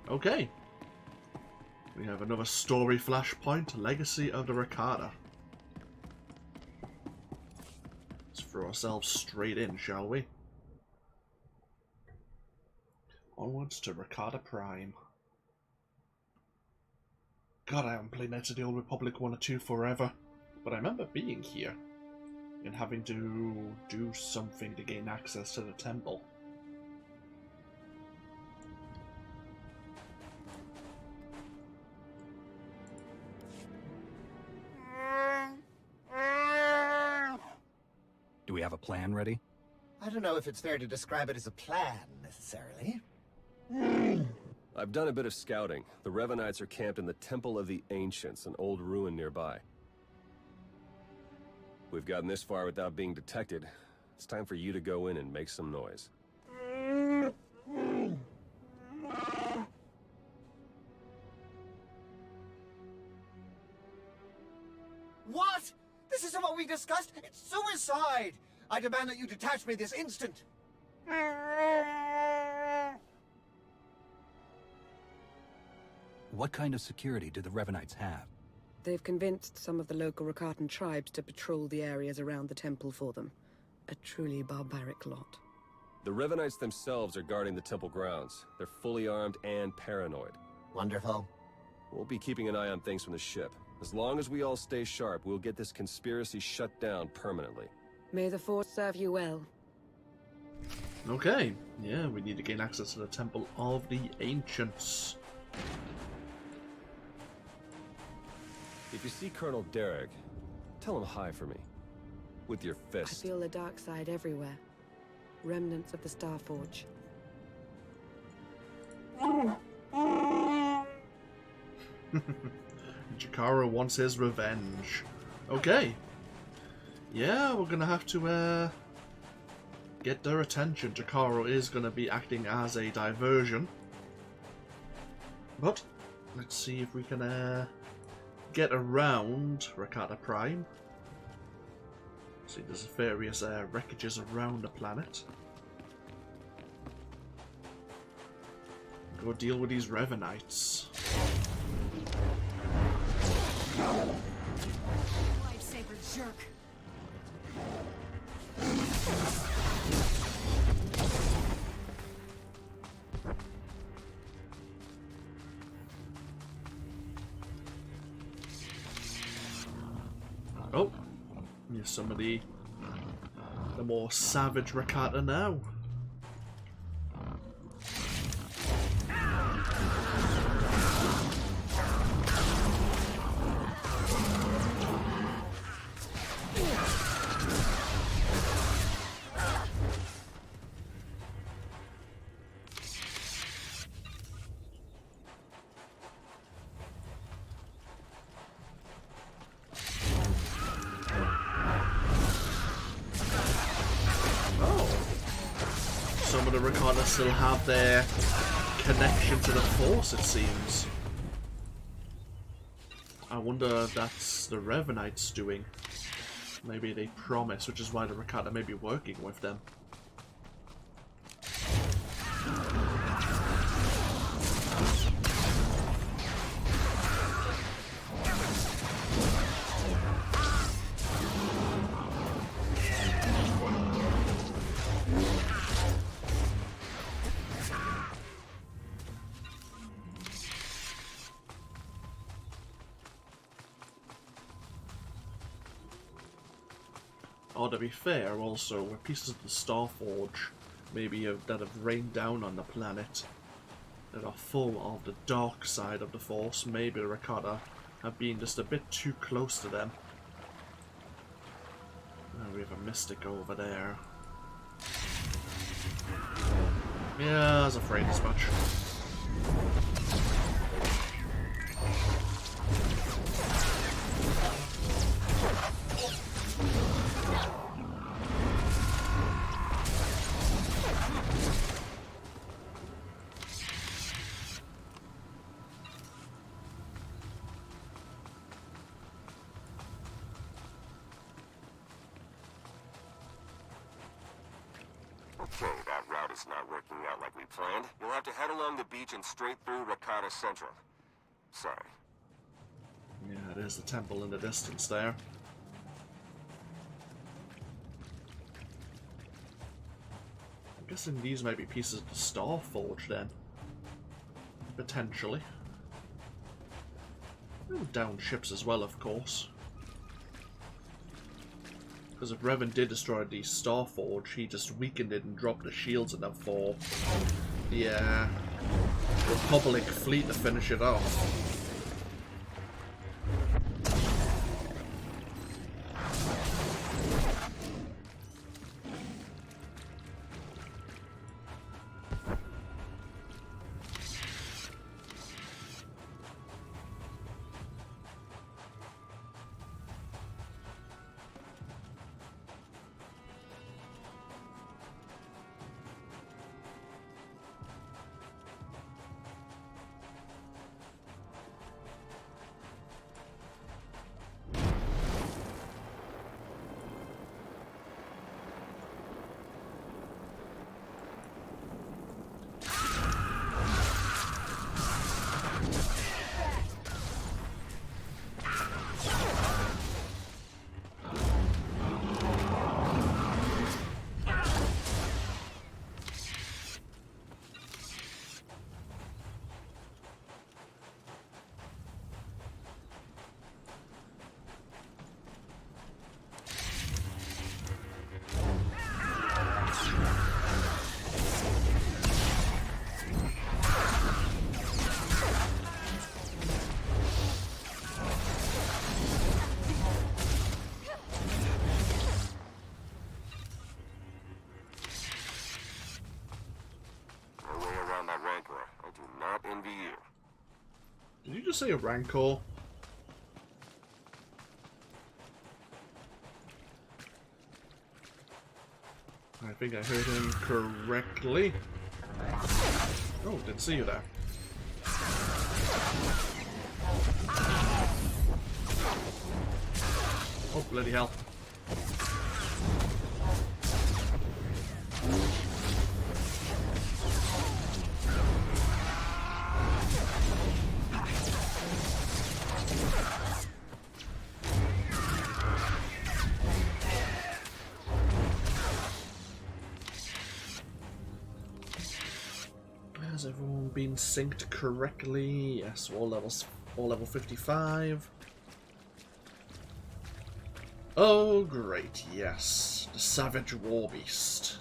Okay. We have another story flashpoint, Legacy of the Rakata. Let's throw ourselves straight in, shall we? Onwards to Rakata Prime. God, I haven't played Knights of the Old Republic 1 or 2 forever, but I remember being here and having to do something to gain access to the temple. Do we have a plan ready? I don't know if it's fair to describe it as a plan, necessarily. I've done a bit of scouting. The Revanites are camped in the Temple of the Ancients, an old ruin nearby. We've gotten this far without being detected. It's time for you to go in and make some noise. What? This isn't what we discussed? It's suicide! I demand that you detach me this instant! What kind of security do the Revanites have? They've convinced some of the local Rakatan tribes to patrol the areas around the temple for them. A truly barbaric lot. The Revanites themselves are guarding the temple grounds. They're fully armed and paranoid. Wonderful. We'll be keeping an eye on things from the ship. As long as we all stay sharp, we'll get this conspiracy shut down permanently. May the Force serve you well. Okay, yeah, we need to gain access to the Temple of the Ancients. If you see Colonel Derek, tell him hi for me. With your I fist. feel the dark side everywhere. Remnants of the Starforge. Jakaro wants his revenge. Okay. Yeah, we're gonna have to get their attention. Jakaro is gonna be acting as a diversion. But let's see if we can get around Rakata Prime. See, there's various wreckages around the planet. Go deal with these Revanites. Lightsaber jerk. Oh, here's some of the more savage Rakata now. Some of the Rakata still have their connection to the Force, it seems. I wonder if that's the Revanites doing. Maybe they promise, which is why the Rakata may be working with them. Or to be fair, also, with pieces of the Starforge maybe that have rained down on the planet that are full of the dark side of the Force, maybe Rakata have been just a bit too close to them. Oh, we have a mystic over there. Yeah, I was afraid as much. Okay, that route is not working out like we planned. You'll have to head along the beach and straight through Rakata Central. Sorry. Yeah, there's the temple in the distance there. I'm guessing these might be pieces of the Starforge then. Potentially. And down ships as well, of course. Because if Revan did destroy the Starforge, he just weakened it and dropped the shields in them for the Republic fleet to finish it off. Did you just say a Rancor? I think I heard him correctly. Oh, didn't see you there. Oh, bloody hell. Has everyone been synced correctly? Yes, all level 55. Oh, great, yes. The Savage War Beast.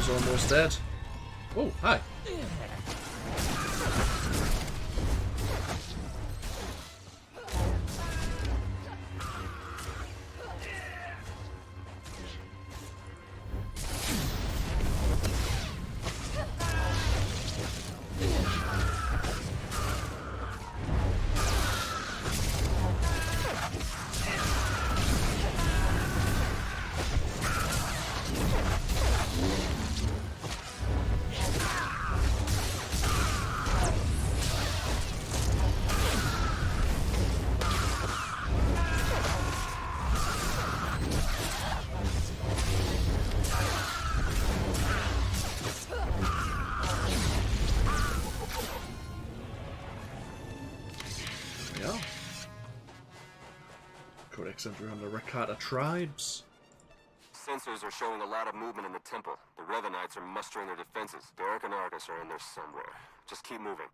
was almost dead. Oh, hi. Codex entry on the Rakata tribes. Sensors are showing a lot of movement in the temple. The Revanites are mustering their defenses. Derek and Argus are in there somewhere. Just keep moving.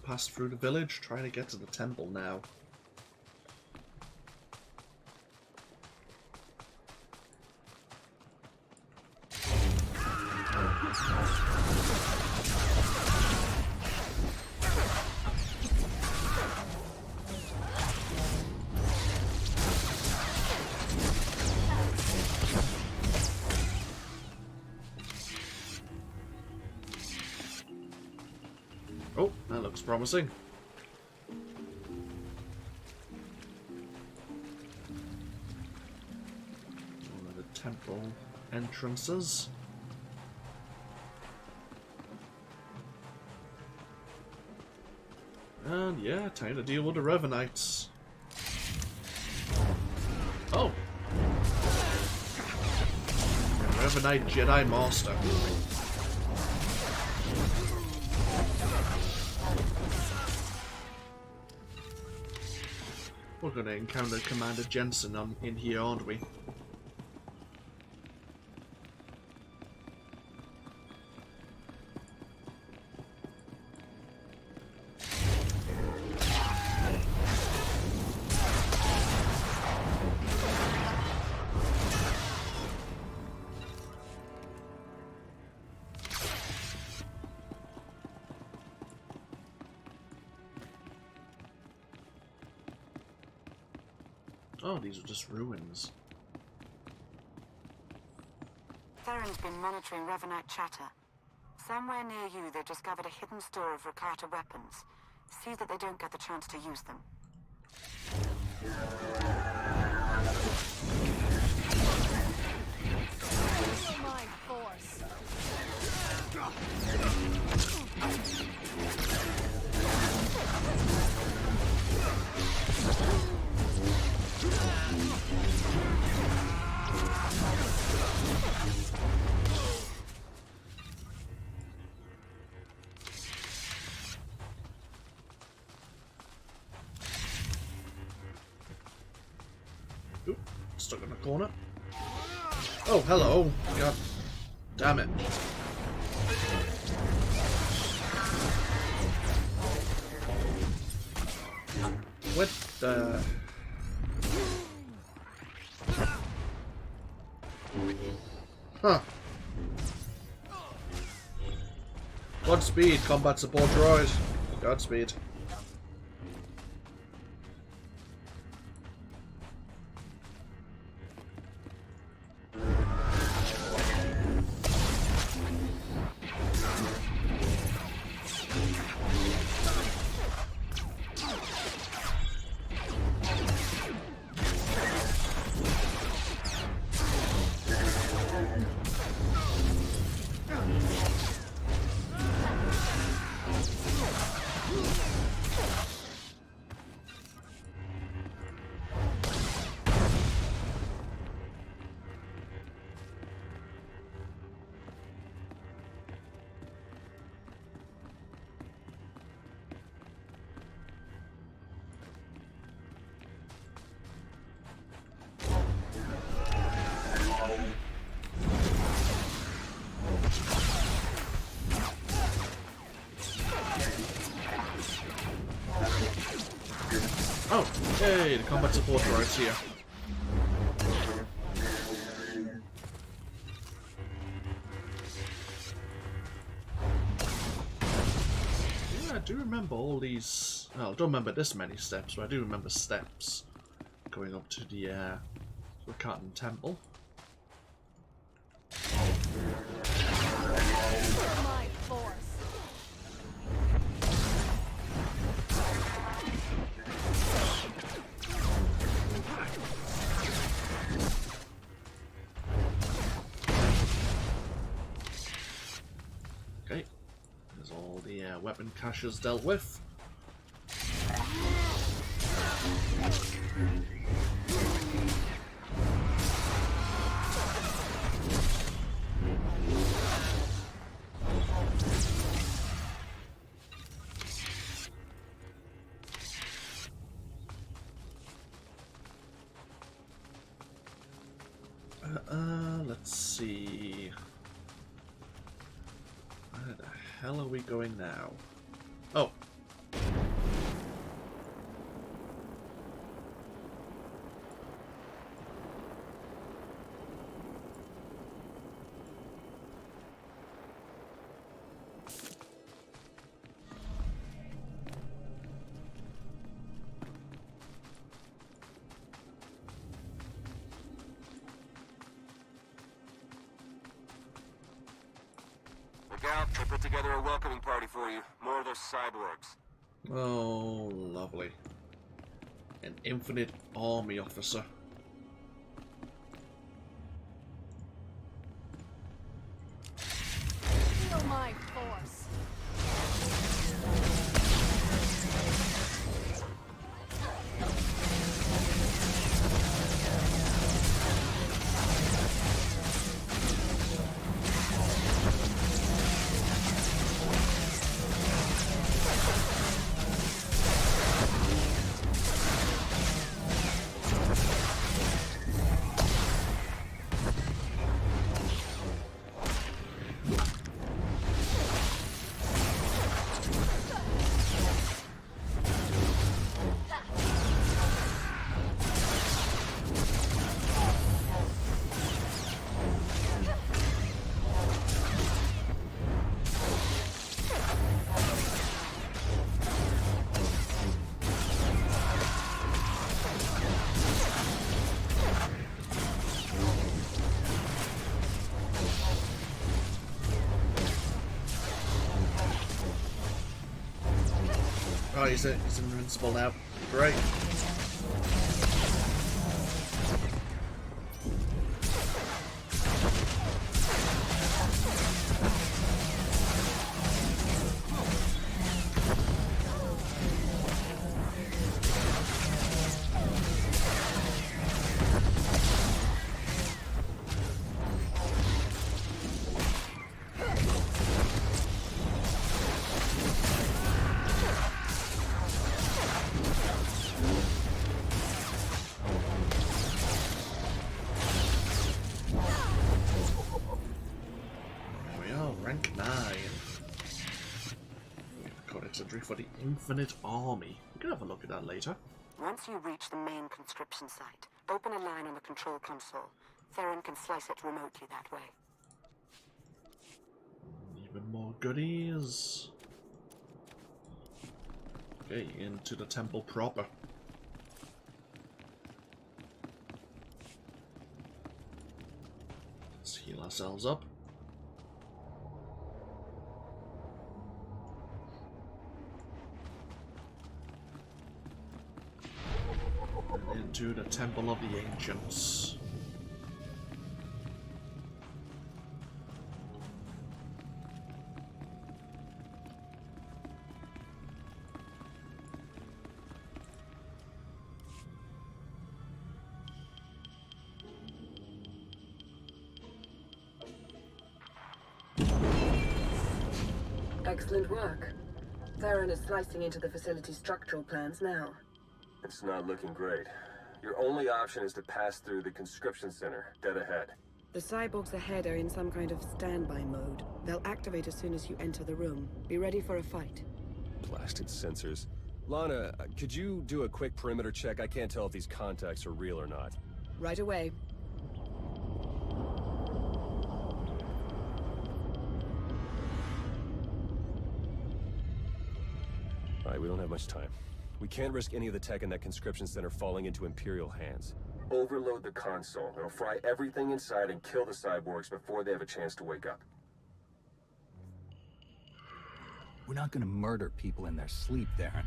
Pass through the village, trying to get to the temple now. Oh, that looks promising. One of the temple entrances. And yeah, time to deal with the Revanites. Oh! Revanite Jedi Master. We're gonna encounter Commander Jensen in here, aren't we? Oh, these are just ruins. Theron's been monitoring Revanite chatter. Somewhere near you, they've discovered a hidden store of Rakata weapons. See that they don't get the chance to use them. My force. Oop, stuck in the corner. Oh, hello. God damn it. What the... Huh. Godspeed, combat support droid. Godspeed. Hey, the combat support droid's here. Yeah, I do remember all these. Well, I don't remember this many steps, but I do remember steps going up to the Rakata temple. My force. Okay, there's all the weapon caches dealt with. Let's see. Where the hell are we going now? Oh. Look out, I put together a welcoming party for you. More of those cyborgs. Oh, lovely. An infinite army officer. Feel my force. Oh, he's invincible now. Great. Rank 9. Codex entry for the Infinite Army. We can have a look at that later. Once you reach the main conscription site, open a line on the control console. Theron can slice it remotely that way. Even more goodies. Okay, into the temple proper. Let's heal ourselves up. Into the Temple of the Ancients. Excellent work. Theron is slicing into the facility's structural plans now. It's not looking great. Your only option is to pass through the conscription center, dead ahead. The cyborgs ahead are in some kind of standby mode. They'll activate as soon as you enter the room. Be ready for a fight. Blasted sensors. Lana, could you do a quick perimeter check? I can't tell if these contacts are real or not. Right away. Alright, we don't have much time. We can't risk any of the tech in that conscription center falling into Imperial hands. Overload the console. It'll fry everything inside and kill the cyborgs before they have a chance to wake up. We're not gonna murder people in their sleep, Darren.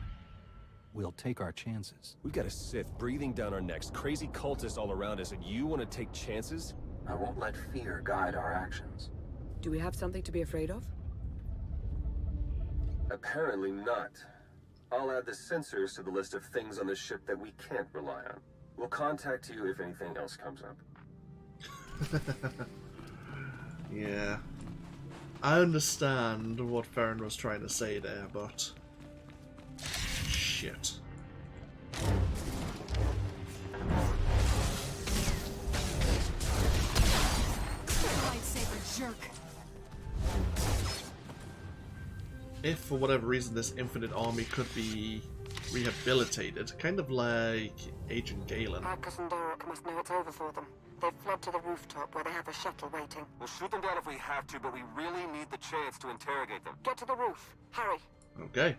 We'll take our chances. We've got a Sith breathing down our necks, crazy cultists all around us, and you want to take chances? I won't let fear guide our actions. Do we have something to be afraid of? Apparently not. I'll add the sensors to the list of things on the ship that we can't rely on. We'll contact you if anything else comes up. Yeah. I understand what Farron was trying to say there, but... shit. Lightsaber jerk. If for whatever reason this infinite army could be rehabilitated, kind of like Agent Galen. Marcus and Derek must know it's over for them. They've fled to the rooftop where they have a shuttle waiting. We'll shoot them down if we have to, but we really need the chance to interrogate them. Get to the roof. Hurry. Okay.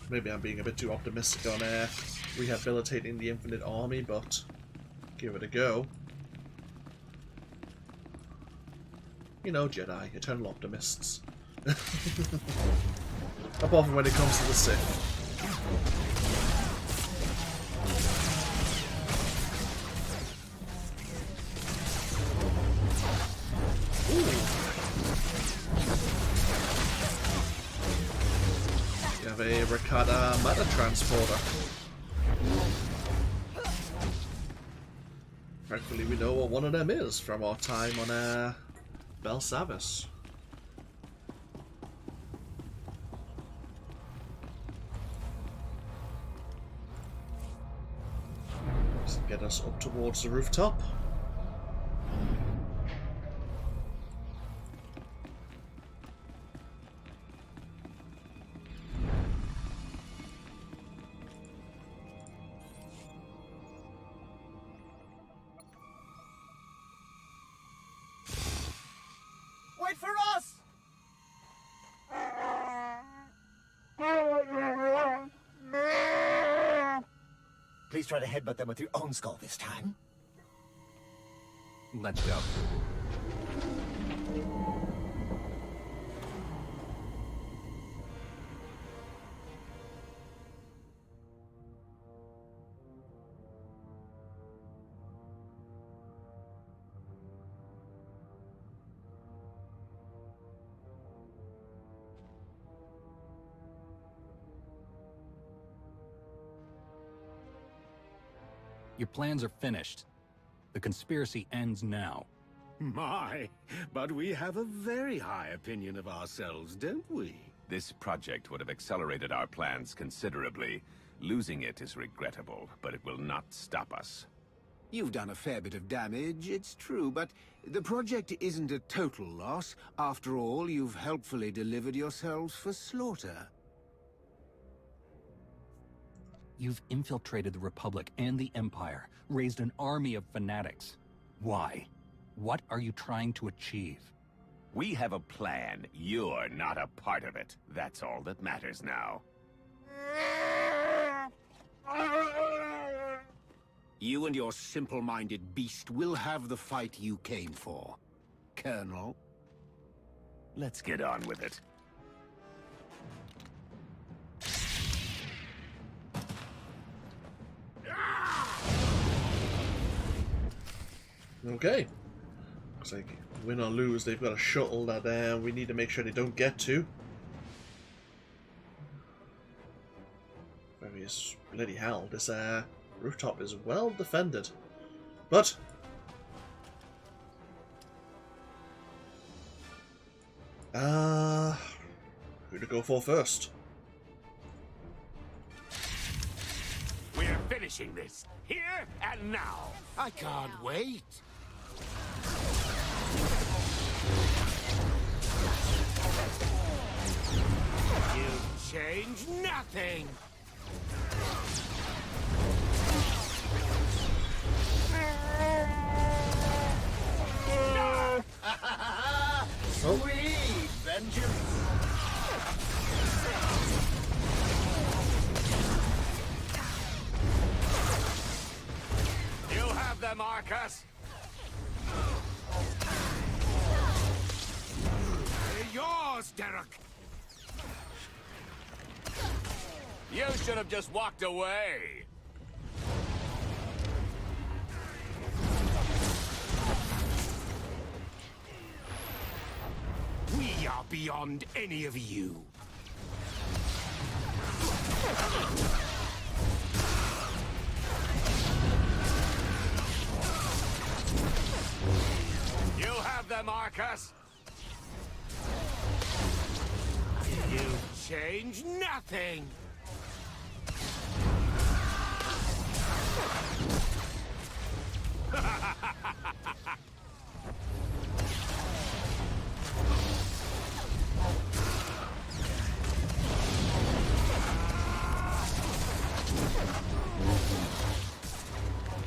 Maybe I'm being a bit too optimistic on rehabilitating the Infinite Army, but give it a go. You know, Jedi, eternal optimists. Apart from when it comes to the Sith. You have a Rakata matter transporter. Thankfully, we know what one of them is from our time on Bel Savis. Let's get us up towards the rooftop. Wait for us! Please try to headbutt them with your own skull this time. Let's go. Your plans are finished. The conspiracy ends now. My, but we have a very high opinion of ourselves, don't we? This project would have accelerated our plans considerably. Losing it is regrettable, but it will not stop us. You've done a fair bit of damage, it's true, but the project isn't a total loss. After all, you've helpfully delivered yourselves for slaughter. You've infiltrated the Republic and the Empire, raised an army of fanatics. Why? What are you trying to achieve? We have a plan. You're not a part of it. That's all that matters now. You and your simple-minded beast will have the fight you came for, Colonel. Let's get on with it. Okay. Looks like win or lose, they've got a shuttle that we need to make sure they don't get to. Various bloody hell, this rooftop is well defended. But Who to go for first? We're finishing this, here and now. I can't wait. You've changed nothing. Sweet vengeance. You have them, Marcus. They're yours, Derek. You should have just walked away. We are beyond any of you. You have them, Marcus. You've changed nothing.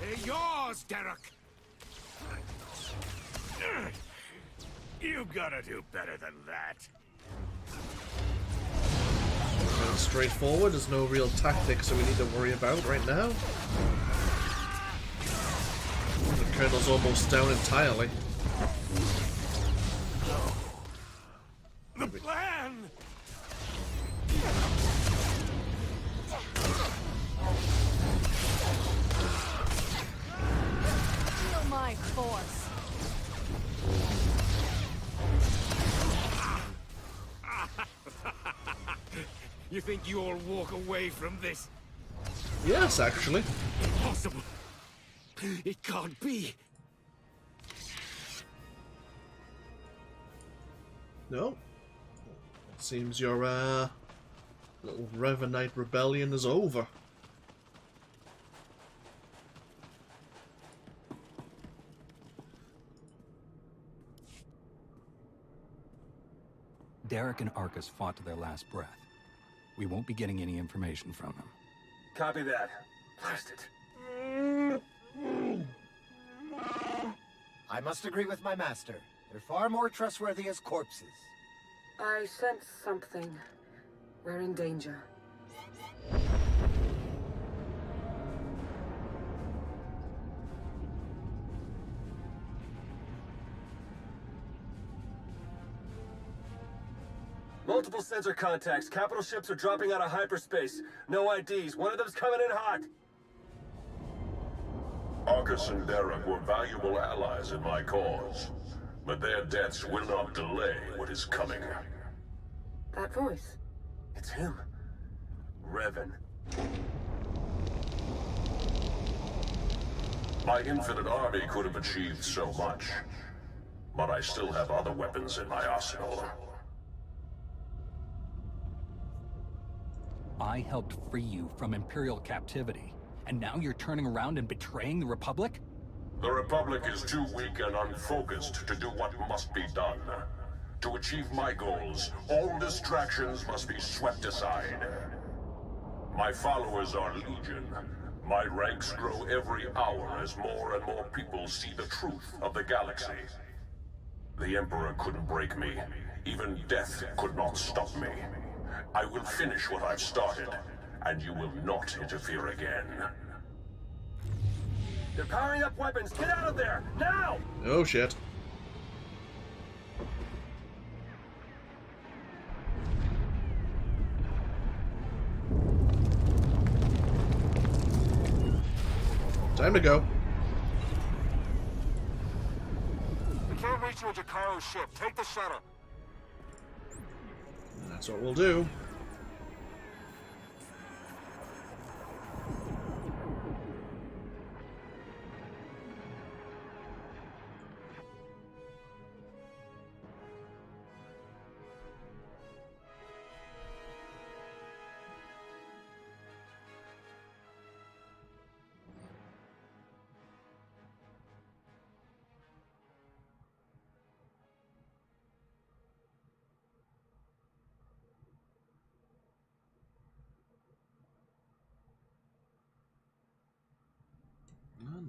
They're yours, Derek. You gotta do better than that. Straightforward, there's no real tactics that we need to worry about right now. The Colonel's almost down entirely. The plan! Feel my force. You think you'll walk away from this? Yes, actually. Impossible. It can't be. No. Seems your little Revanite rebellion is over. Derek and Arcus fought to their last breath. We won't be getting any information from them. Copy that. Blast it. I must agree with my master. They're far more trustworthy as corpses. I sense something. We're in danger. Multiple sensor contacts. Capital ships are dropping out of hyperspace. No IDs. One of them's coming in hot. Arcus and Derek were valuable allies in my cause, but their deaths will not delay what is coming. That voice. It's him. Revan. My infinite army could have achieved so much, but I still have other weapons in my arsenal. I helped free you from Imperial captivity, and now you're turning around and betraying the Republic? The Republic is too weak and unfocused to do what must be done. To achieve my goals, all distractions must be swept aside. My followers are legion. My ranks grow every hour as more and more people see the truth of the galaxy. The Emperor couldn't break me. Even death could not stop me. I will finish what I've started, and you will not interfere again. They're powering up weapons. Get out of there! Now! Oh shit. Time to go. We can't reach your Jakaro ship. Take the shuttle. That's what we'll do.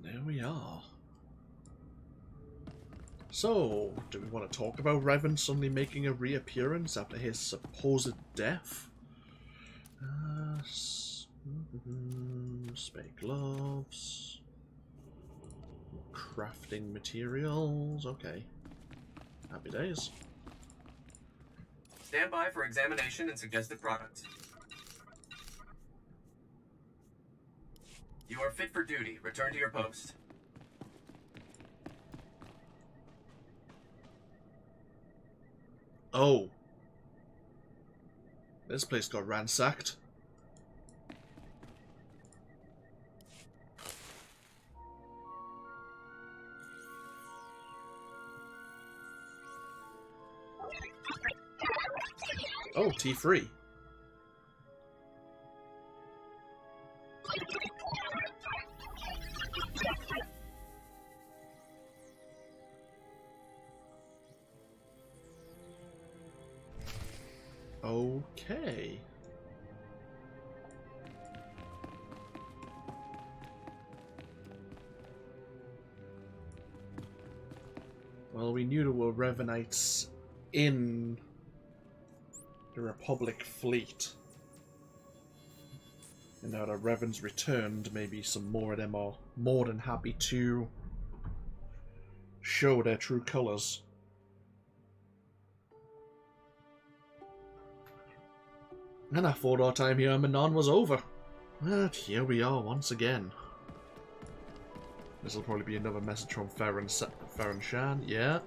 There we are. So, do we want to talk about Revan suddenly making a reappearance after his supposed death? Spare gloves. Crafting materials. Okay. Happy days. Stand by for examination and suggested products. You are fit for duty. Return to your post. Oh. This place got ransacked. Oh, T3. Okay. Well, we knew there were Revanites in the Republic fleet. And now that Revan's returned, maybe some more of them are more than happy to show their true colours. And I thought our time here in Manaan was over. But here we are once again. This will probably be another message from Farron Shan, yeah.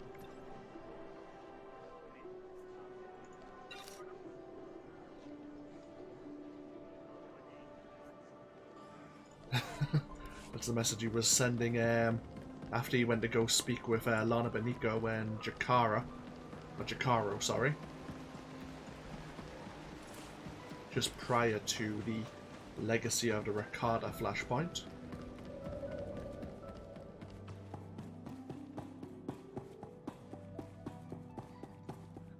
That's the message he was sending after he went to go speak with Lana Beniko and Jakaro, sorry. Just prior to the legacy of the Rakata flashpoint.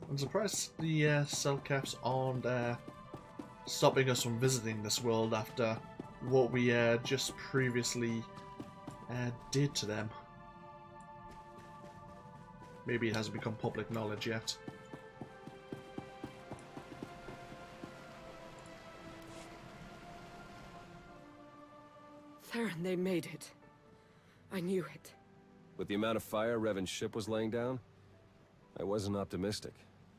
I'm surprised the cell caps aren't stopping us from visiting this world after what we just previously did to them. Maybe it hasn't become public knowledge yet. Theron, they made it. I knew it. With the amount of fire Revan's ship was laying down, I wasn't optimistic.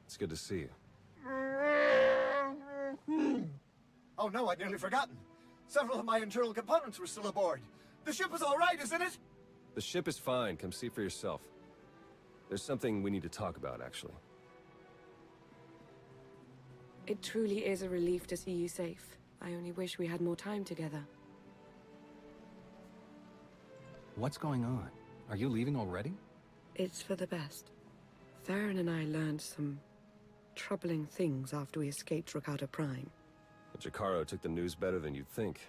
It's good to see you. Oh no, I'd nearly forgotten. Several of my internal components were still aboard. The ship is all right, isn't it? The ship is fine. Come see for yourself. There's something we need to talk about, actually. It truly is a relief to see you safe. I only wish we had more time together. What's going on? Are you leaving already? It's for the best. Theron and I learned some troubling things after we escaped Rakata Prime. Jakaro took the news better than you'd think.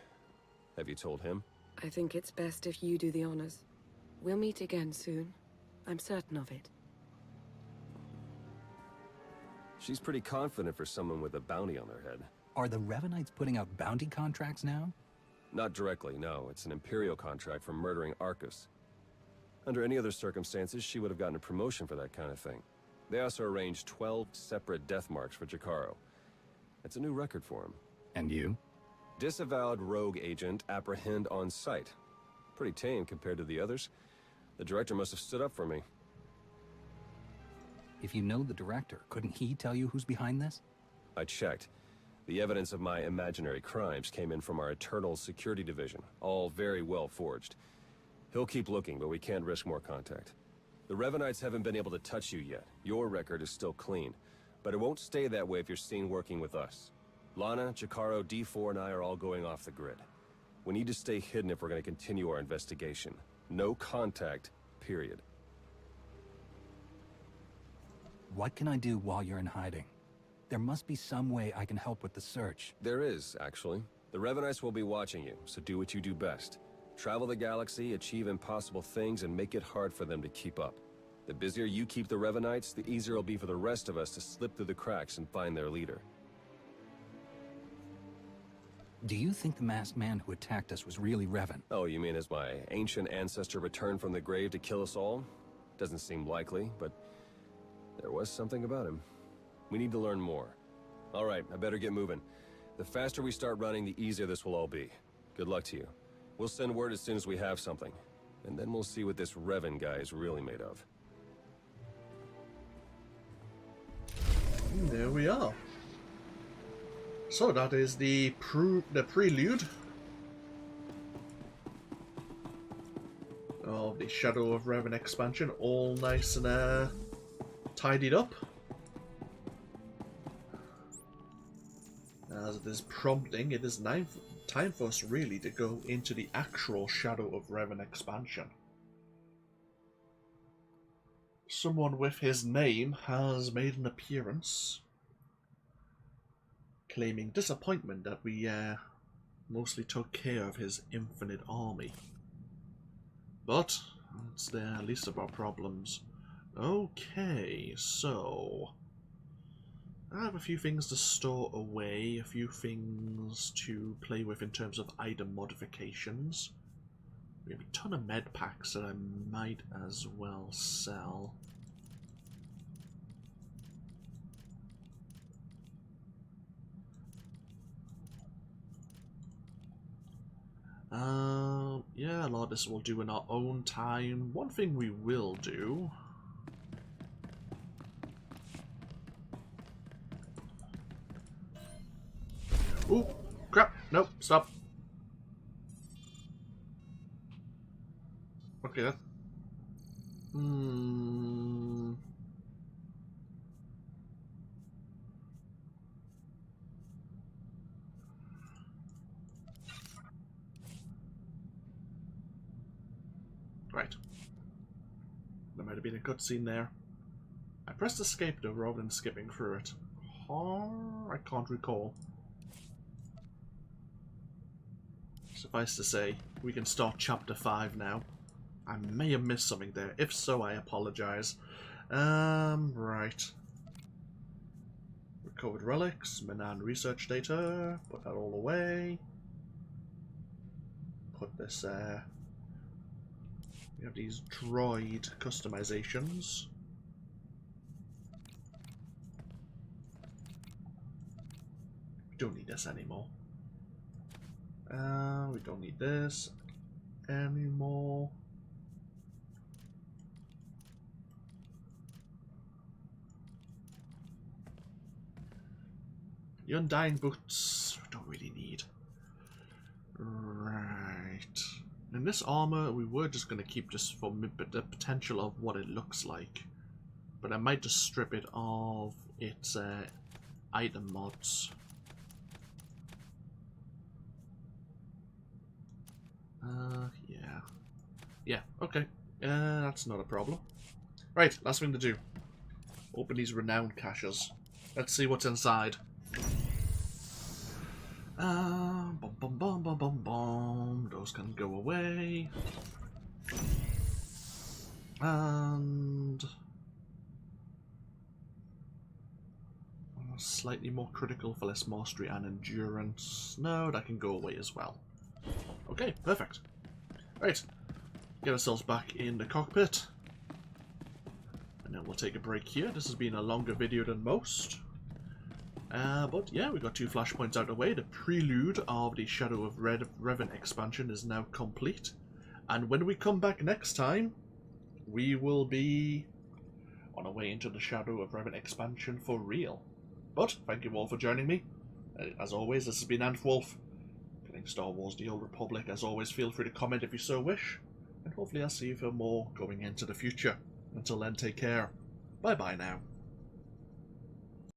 Have you told him? I think it's best if you do the honors. We'll meet again soon. I'm certain of it. She's pretty confident for someone with a bounty on their head. Are the Revanites putting out bounty contracts now? Not directly, no. It's an Imperial contract for murdering Arcus. Under any other circumstances, she would have gotten a promotion for that kind of thing. They also arranged 12 separate death marks for Jakaro. It's a new record for him. And you? Disavowed rogue agent apprehend on sight. Pretty tame compared to the others. The director must have stood up for me. If you know the director, couldn't he tell you who's behind this? I checked. The evidence of my imaginary crimes came in from our Eternal Security Division, all very well forged. He'll keep looking, but we can't risk more contact. The Revanites haven't been able to touch you yet. Your record is still clean. But it won't stay that way if you're seen working with us. Lana, Jakaro, D4, and I are all going off the grid. We need to stay hidden if we're going to continue our investigation. No contact, period. What can I do while you're in hiding? There must be some way I can help with the search. There is, actually. The Revanites will be watching you, so do what you do best. Travel the galaxy, achieve impossible things, and make it hard for them to keep up. The busier you keep the Revanites, the easier it'll be for the rest of us to slip through the cracks and find their leader. Do you think the masked man who attacked us was really Revan? Oh, you mean as my ancient ancestor returned from the grave to kill us all? Doesn't seem likely, but there was something about him. We need to learn more. All right, I better get moving. The faster we start running, the easier this will all be. Good luck to you. We'll send word as soon as we have something. And then we'll see what this Revan guy is really made of. And there we are. So that is the prelude of the Shadow of Revan expansion, all nice and tidied up. As it is prompting, it is time for us really to go into the actual Shadow of Revan expansion. Someone with his name has made an appearance, claiming disappointment that we mostly took care of his infinite army. But it's the least of our problems. Okay, so I have a few things to store away, a few things to play with in terms of item modifications. We have a ton of med packs that I might as well sell. Yeah, a lot of this we'll do in our own time. One thing we will do... Ooh, crap! Nope, stop. Okay, that... Right. There might have been a cutscene there. I pressed escape though rather than skipping through it. I can't recall. Suffice to say, we can start chapter 5 now. I may have missed something there. If so, I apologize. Right. Recovered relics, Manaan research data. Put that all away. Put this there. We have these droid customizations. We don't need this anymore. We don't need this anymore. The Undying boots we don't really need. Right. In this armor, we were just going to keep just for the potential of what it looks like. But I might just strip it of its item mods. Yeah. Yeah, okay. That's not a problem. Right, last thing to do. Open these renowned caches. Let's see what's inside. Bum bum bum bum bum bum. Those can go away. And slightly more critical for less mastery and endurance. No, that can go away as well. Okay, perfect. Right, get ourselves back in the cockpit. And then we'll take a break here. This has been a longer video than most. But yeah, we got 2 flashpoints out of the way. The prelude of the Shadow of Revan expansion is now complete. And when we come back next time, we will be on our way into the Shadow of Revan expansion for real. But thank you all for joining me. As always, this has been AnthWolf, playing Star Wars The Old Republic. As always, feel free to comment if you so wish. And hopefully I'll see you for more going into the future. Until then, take care. Bye bye now.